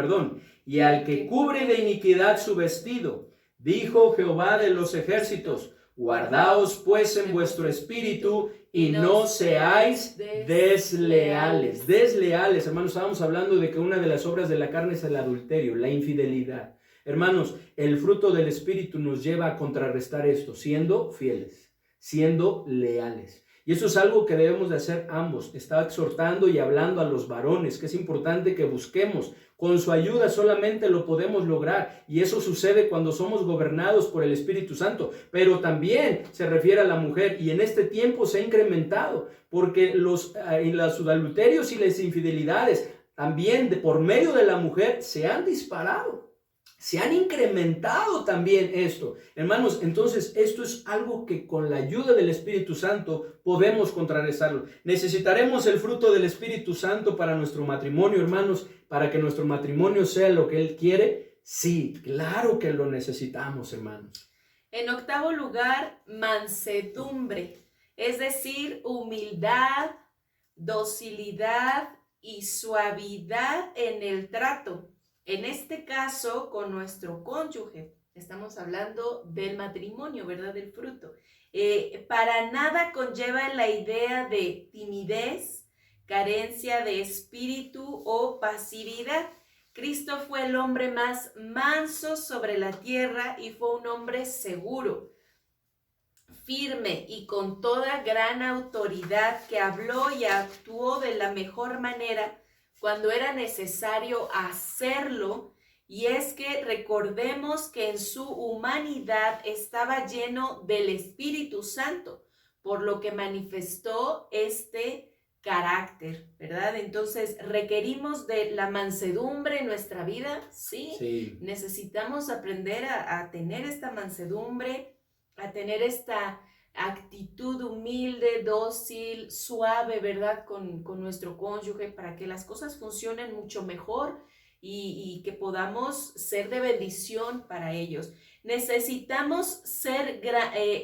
S1: y al que cubre de iniquidad su vestido. Dijo Jehová de los ejércitos, guardaos pues en vuestro espíritu y no seáis desleales. Desleales, hermanos, estábamos hablando de que una de las obras de la carne es el adulterio, la infidelidad. Hermanos, el fruto del Espíritu nos lleva a contrarrestar esto, siendo fieles, siendo leales. Y eso es algo que debemos de hacer ambos. Está exhortando y hablando a los varones, que es importante que busquemos. Con su ayuda solamente lo podemos lograr. Y eso sucede cuando somos gobernados por el Espíritu Santo. Pero también se refiere a la mujer. Y en este tiempo se ha incrementado. Porque los adulterios y las infidelidades también por medio de la mujer se han disparado. Se han incrementado también esto. Hermanos, entonces esto es algo que con la ayuda del Espíritu Santo podemos contrarrestarlo. ¿Necesitaremos el fruto del Espíritu Santo para nuestro matrimonio, hermanos? ¿Para que nuestro matrimonio sea lo que Él quiere? Sí, claro que lo necesitamos, hermanos.
S2: En octavo lugar, mansedumbre, es decir, humildad, docilidad y suavidad en el trato. En este caso, con nuestro cónyuge. Estamos hablando del matrimonio, ¿verdad? Del fruto. Para nada conlleva la idea de timidez, carencia de espíritu o pasividad. Cristo fue el hombre más manso sobre la tierra y fue un hombre seguro, firme y con toda gran autoridad, que habló y actuó de la mejor manera cuando era necesario hacerlo. Y es que recordemos que en su humanidad estaba lleno del Espíritu Santo, por lo que manifestó este carácter, ¿verdad? Entonces, ¿requerimos de la mansedumbre en nuestra vida? Sí. Necesitamos aprender a tener esta mansedumbre, a tener esta actitud humilde, dócil, suave, ¿verdad? Con nuestro cónyuge, para que las cosas funcionen mucho mejor y que podamos ser de bendición para ellos. Necesitamos ser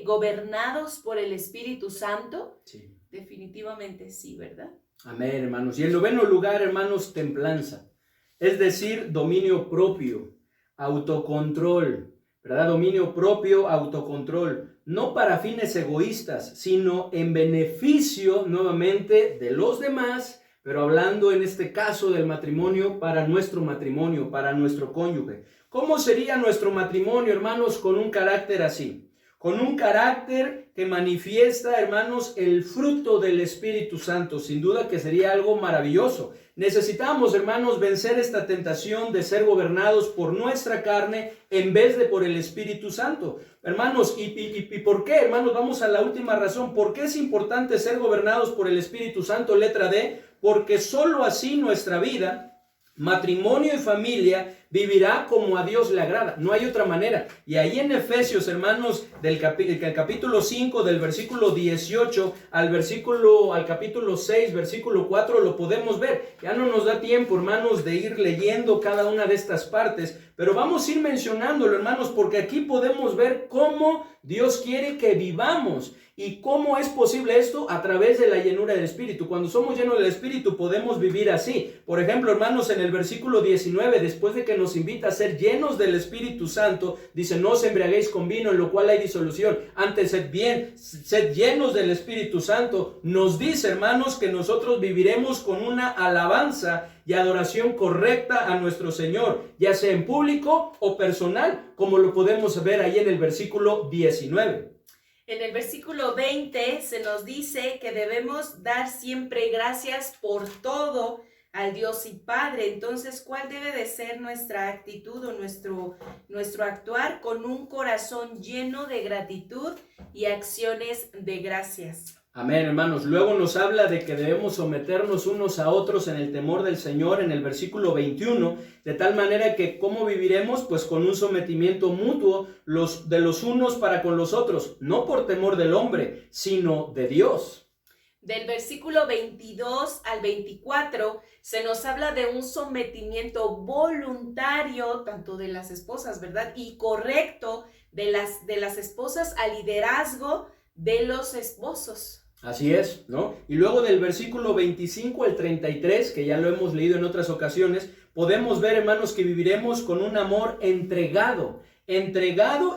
S2: gobernados por el Espíritu Santo.
S1: Sí.
S2: Definitivamente sí, ¿verdad?
S1: Amén, hermanos. Y en noveno lugar, hermanos, templanza. Es decir, dominio propio, autocontrol, ¿verdad? Dominio propio, autocontrol. No para fines egoístas, sino en beneficio, nuevamente, de los demás, pero hablando en este caso del matrimonio, para nuestro cónyuge. ¿Cómo sería nuestro matrimonio, hermanos, con un carácter así? Con un carácter que manifiesta, hermanos, el fruto del Espíritu Santo. Sin duda que sería algo maravilloso. Necesitamos, hermanos, vencer esta tentación de ser gobernados por nuestra carne en vez de por el Espíritu Santo. Hermanos, ¿y por qué, hermanos? Vamos a la última razón. ¿Por qué es importante ser gobernados por el Espíritu Santo? Letra D. Porque solo así nuestra vida, matrimonio y familia, vivirá como a Dios le agrada. No hay otra manera. Y ahí en Efesios, hermanos, del capítulo 5, del versículo 18 al capítulo 6, versículo 4, lo podemos ver. Ya no nos da tiempo, hermanos, de ir leyendo cada una de estas partes, pero vamos a ir mencionándolo, hermanos, porque aquí podemos ver cómo Dios quiere que vivamos. ¿Y cómo es posible esto? A través de la llenura del Espíritu. Cuando somos llenos del Espíritu podemos vivir así. Por ejemplo, hermanos, en el versículo 19, después de que nos invita a ser llenos del Espíritu Santo, dice: no os embriaguéis con vino, en lo cual hay disolución. Antes sed llenos del Espíritu Santo. Nos dice, hermanos, que nosotros viviremos con una alabanza y adoración correcta a nuestro Señor, ya sea en público o personal, como lo podemos ver ahí en el versículo 19.
S2: En el versículo 20 se nos dice que debemos dar siempre gracias por todo al Dios y Padre. Entonces, ¿cuál debe de ser nuestra actitud o nuestro actuar? Con un corazón lleno de gratitud y acciones de gracias.
S1: Amén, hermanos. Luego nos habla de que debemos someternos unos a otros en el temor del Señor en el versículo 21, de tal manera que ¿cómo viviremos? Pues con un sometimiento mutuo de los unos para con los otros, no por temor del hombre, sino de Dios.
S2: Del versículo 22 al 24 se nos habla de un sometimiento voluntario, tanto de las esposas, ¿verdad? Y correcto de las esposas al liderazgo de los esposos.
S1: Así es, ¿no? Y luego del versículo 25 al 33, que ya lo hemos leído en otras ocasiones, podemos ver, hermanos, que viviremos con un amor entregado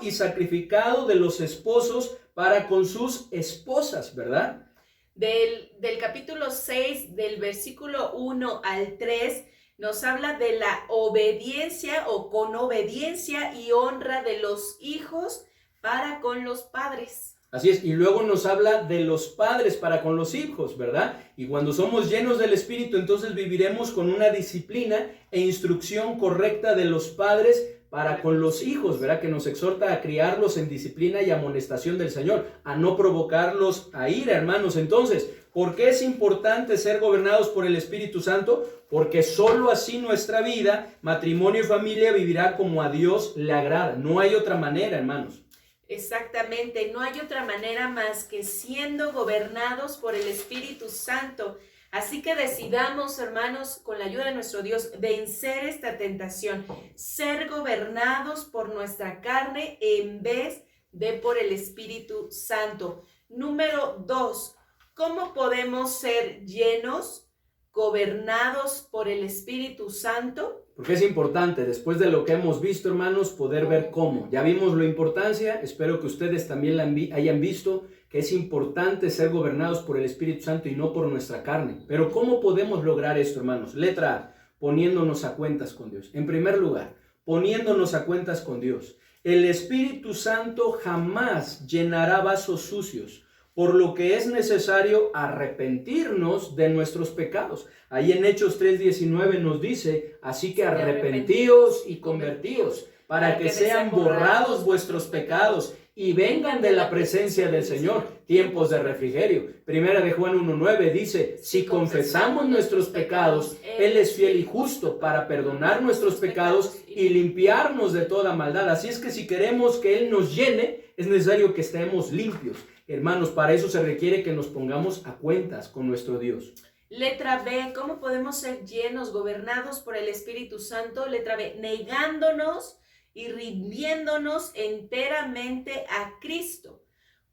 S1: y sacrificado de los esposos para con sus esposas, ¿verdad?
S2: Del capítulo 6, del versículo 1 al 3, nos habla de la obediencia o con obediencia y honra de los hijos para con los padres.
S1: Así es, y luego nos habla de los padres para con los hijos, ¿verdad? Y cuando somos llenos del Espíritu, entonces viviremos con una disciplina e instrucción correcta de los padres para con los hijos, ¿verdad? Que nos exhorta a criarlos en disciplina y amonestación del Señor, a no provocarlos a ira, hermanos. Entonces, ¿por qué es importante ser gobernados por el Espíritu Santo? Porque solo así nuestra vida, matrimonio y familia, vivirá como a Dios le agrada. No hay otra manera, hermanos.
S2: Exactamente, no hay otra manera más que siendo gobernados por el Espíritu Santo. Así que decidamos, hermanos, con la ayuda de nuestro Dios, vencer esta tentación, ser gobernados por nuestra carne en vez de por el Espíritu Santo. Número 2, ¿cómo podemos ser llenos gobernados por el Espíritu Santo?
S1: Porque es importante, después de lo que hemos visto, hermanos, poder ver cómo. Ya vimos la importancia, espero que ustedes también hayan visto, que es importante ser gobernados por el Espíritu Santo y no por nuestra carne. Pero ¿cómo podemos lograr esto, hermanos? Letra A, poniéndonos a cuentas con Dios. En primer lugar, poniéndonos a cuentas con Dios. El Espíritu Santo jamás llenará vasos sucios, por lo que es necesario arrepentirnos de nuestros pecados. Ahí en Hechos 3:19 nos dice, así que arrepentíos y convertíos, para que sean borrados vuestros pecados y vengan de la presencia del Señor tiempos de refrigerio. Primera de Juan 1:9 dice, si confesamos nuestros pecados, Él es fiel y justo para perdonar nuestros pecados y limpiarnos de toda maldad. Así es que si queremos que Él nos llene, es necesario que estemos limpios. Hermanos, para eso se requiere que nos pongamos a cuentas con nuestro Dios.
S2: Letra B, ¿cómo podemos ser llenos, gobernados por el Espíritu Santo? Letra B, negándonos y rindiéndonos enteramente a Cristo.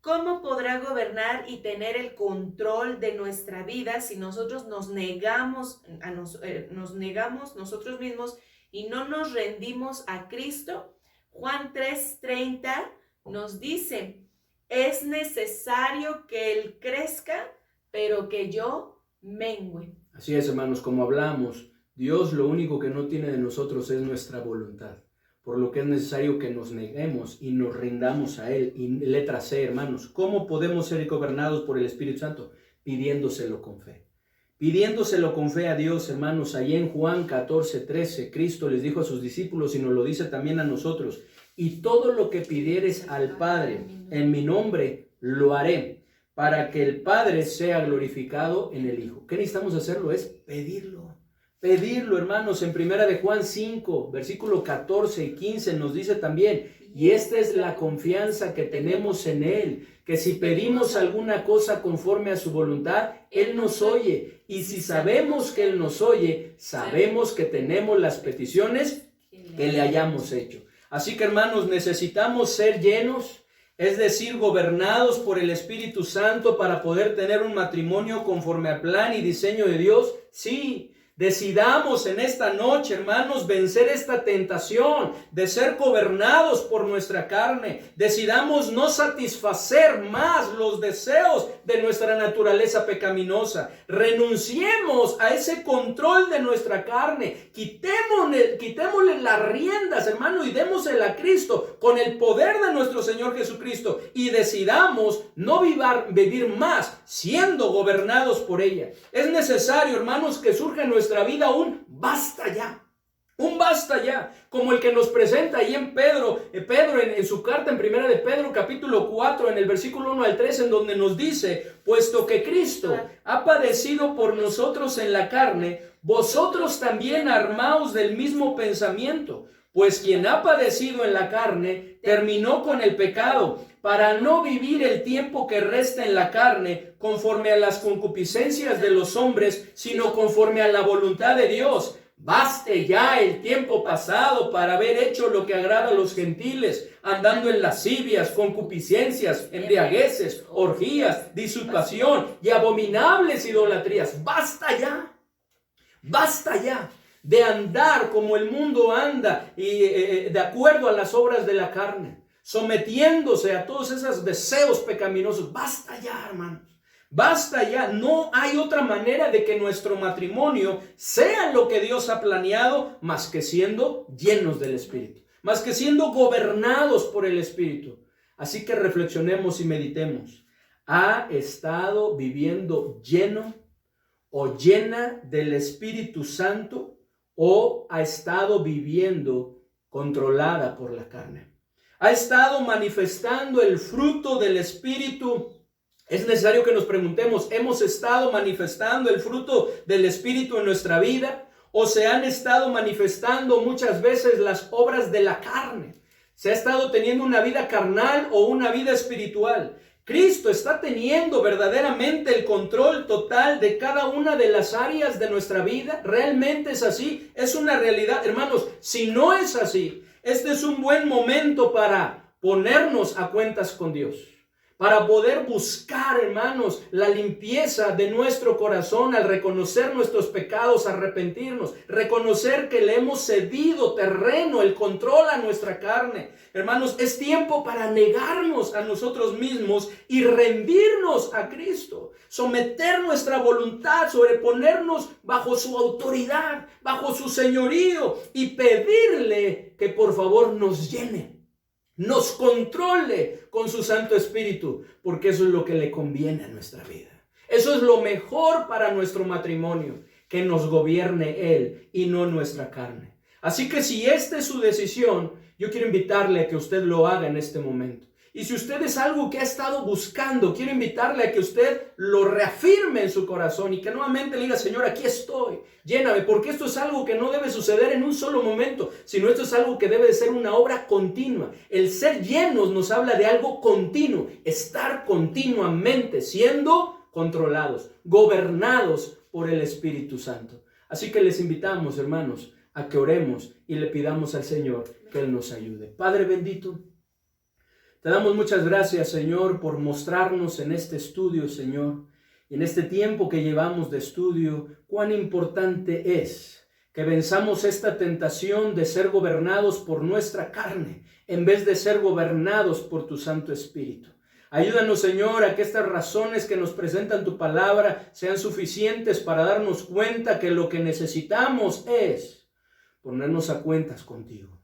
S2: ¿Cómo podrá gobernar y tener el control de nuestra vida si nosotros nos negamos nosotros mismos y no nos rendimos a Cristo? Juan 3:30 nos dice, es necesario que Él crezca, pero que yo mengüe.
S1: Así es, hermanos, como hablamos, Dios lo único que no tiene de nosotros es nuestra voluntad, por lo que es necesario que nos neguemos y nos rindamos a Él. Y letra C, hermanos, ¿cómo podemos ser gobernados por el Espíritu Santo? Pidiéndoselo con fe. Pidiéndoselo con fe a Dios, hermanos. Allí en Juan 14:13, Cristo les dijo a sus discípulos y nos lo dice también a nosotros, y todo lo que pidieres al Padre en mi nombre, lo haré, para que el Padre sea glorificado en el Hijo. ¿Qué necesitamos hacerlo? Es pedirlo. Pedirlo, hermanos. En primera de Juan 5, versículo 14 y 15 nos dice también, y esta es la confianza que tenemos en Él, que si pedimos alguna cosa conforme a su voluntad, Él nos oye. Y si sabemos que Él nos oye, sabemos que tenemos las peticiones que le hayamos hecho. Así que, hermanos, necesitamos ser llenos, es decir, gobernados por el Espíritu Santo para poder tener un matrimonio conforme al plan y diseño de Dios. Sí, decidamos en esta noche, hermanos, vencer esta tentación de ser gobernados por nuestra carne. Decidamos no satisfacer más los deseos de nuestra naturaleza pecaminosa. Renunciemos a ese control de nuestra carne. Quitémosle las riendas, hermano, y démosela a Cristo con el poder de nuestro Señor Jesucristo. Y decidamos no vivir más siendo gobernados por ella. Es necesario, hermanos, que surja en nuestra vida un basta ya. Un basta ya, como el que nos presenta ahí en Pedro en su carta en primera de Pedro capítulo 4 en el versículo 1 al 3, en donde nos dice, puesto que Cristo ha padecido por nosotros en la carne, vosotros también armaos del mismo pensamiento, pues quien ha padecido en la carne terminó con el pecado, para no vivir el tiempo que resta en la carne conforme a las concupiscencias de los hombres, sino conforme a la voluntad de Dios. Baste ya el tiempo pasado para haber hecho lo que agrada a los gentiles, andando en lascivias, concupiscencias, embriagueces, orgías, disupación y abominables idolatrías. Basta ya. Basta ya de andar como el mundo anda y de acuerdo a las obras de la carne, sometiéndose a todos esos deseos pecaminosos. Basta ya, hermanos. Basta ya. No hay otra manera de que nuestro matrimonio sea lo que Dios ha planeado más que siendo llenos del Espíritu, más que siendo gobernados por el Espíritu. Así que reflexionemos y meditemos. ¿Ha estado viviendo lleno o llena del Espíritu Santo o ha estado viviendo controlada por la carne? ¿Ha estado manifestando el fruto del Espíritu? Es necesario que nos preguntemos, ¿hemos estado manifestando el fruto del Espíritu en nuestra vida? ¿O se han estado manifestando muchas veces las obras de la carne? ¿Se ha estado teniendo una vida carnal o una vida espiritual? Cristo está teniendo verdaderamente el control total de cada una de las áreas de nuestra vida. ¿Realmente es así? Es una realidad, hermanos. Si no es así, este es un buen momento para ponernos a cuentas con Dios. para poder buscar, hermanos, la limpieza de nuestro corazón al reconocer nuestros pecados, arrepentirnos, reconocer que le hemos cedido terreno, el control a nuestra carne. Hermanos, es tiempo para negarnos a nosotros mismos y rendirnos a Cristo, someter nuestra voluntad, sobreponernos bajo su autoridad, bajo su señorío y pedirle que por favor nos llene, nos controle con su Santo Espíritu, porque eso es lo que le conviene a nuestra vida. Eso es lo mejor para nuestro matrimonio, que nos gobierne Él y no nuestra carne. Así que si esta es su decisión, yo quiero invitarle a que usted lo haga en este momento. Y si usted es algo que ha estado buscando, quiero invitarle a que usted lo reafirme en su corazón y que nuevamente le diga: Señor, aquí estoy, lléname, porque esto es algo que no debe suceder en un solo momento, sino esto es algo que debe de ser una obra continua. El ser llenos nos habla de algo continuo, estar continuamente siendo controlados, gobernados por el Espíritu Santo. Así que les invitamos, hermanos, a que oremos y le pidamos al Señor que Él nos ayude. Padre bendito, te damos muchas gracias, Señor, por mostrarnos en este estudio, Señor, y en este tiempo que llevamos de estudio, cuán importante es que venzamos esta tentación de ser gobernados por nuestra carne, en vez de ser gobernados por tu Santo Espíritu. Ayúdanos, Señor, a que estas razones que nos presentan tu palabra sean suficientes para darnos cuenta que lo que necesitamos es ponernos a cuentas contigo,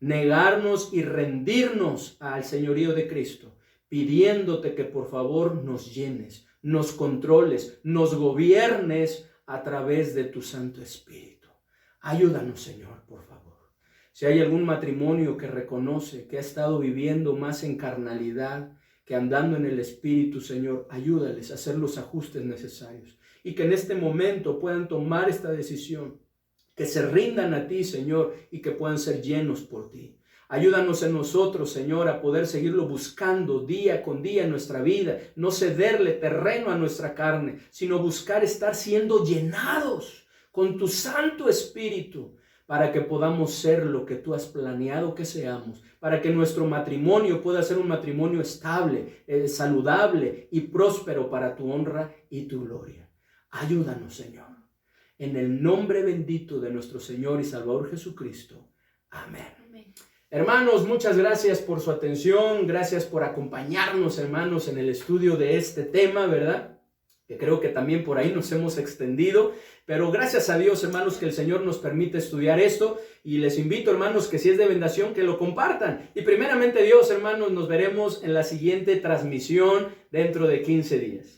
S1: negarnos y rendirnos al señorío de Cristo, pidiéndote que por favor nos llenes, nos controles, nos gobiernes a través de tu Santo Espíritu. Ayúdanos, Señor, por favor. Si hay algún matrimonio que reconoce que ha estado viviendo más en carnalidad que andando en el Espíritu, Señor, ayúdales a hacer los ajustes necesarios y que en este momento puedan tomar esta decisión, que se rindan a ti, Señor, y que puedan ser llenos por ti. Ayúdanos en nosotros, Señor, a poder seguirlo buscando día con día en nuestra vida, no cederle terreno a nuestra carne, sino buscar estar siendo llenados con tu Santo Espíritu, para que podamos ser lo que tú has planeado que seamos, para que nuestro matrimonio pueda ser un matrimonio estable, saludable y próspero para tu honra y tu gloria. Ayúdanos, Señor. En el nombre bendito de nuestro Señor y Salvador Jesucristo. Amén. Amén. Hermanos, muchas gracias por su atención. Gracias por acompañarnos, hermanos, en el estudio de este tema, ¿verdad? Que creo que también por ahí nos hemos extendido. Pero gracias a Dios, hermanos, que el Señor nos permite estudiar esto. Y les invito, hermanos, que si es de bendición, que lo compartan. Y primeramente Dios, hermanos, nos veremos en la siguiente transmisión dentro de 15 días.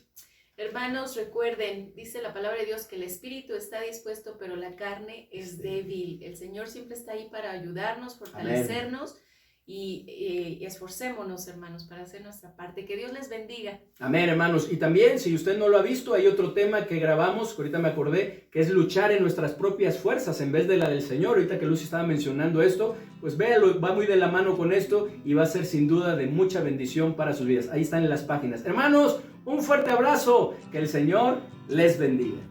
S2: Hermanos, recuerden, dice la palabra de Dios que el espíritu está dispuesto, pero la carne es débil. El Señor siempre está ahí para ayudarnos, fortalecernos. Amén. Y esforcémonos, hermanos, para hacer nuestra parte. Que Dios les bendiga.
S1: Amén, hermanos. Y también, si usted no lo ha visto, hay otro tema que grabamos, que ahorita me acordé, que es luchar en nuestras propias fuerzas en vez de la del Señor. Ahorita que Lucy estaba mencionando esto, pues véalo, va muy de la mano con esto y va a ser sin duda de mucha bendición para sus vidas. Ahí están en las páginas. Hermanos, un fuerte abrazo. Que el Señor les bendiga.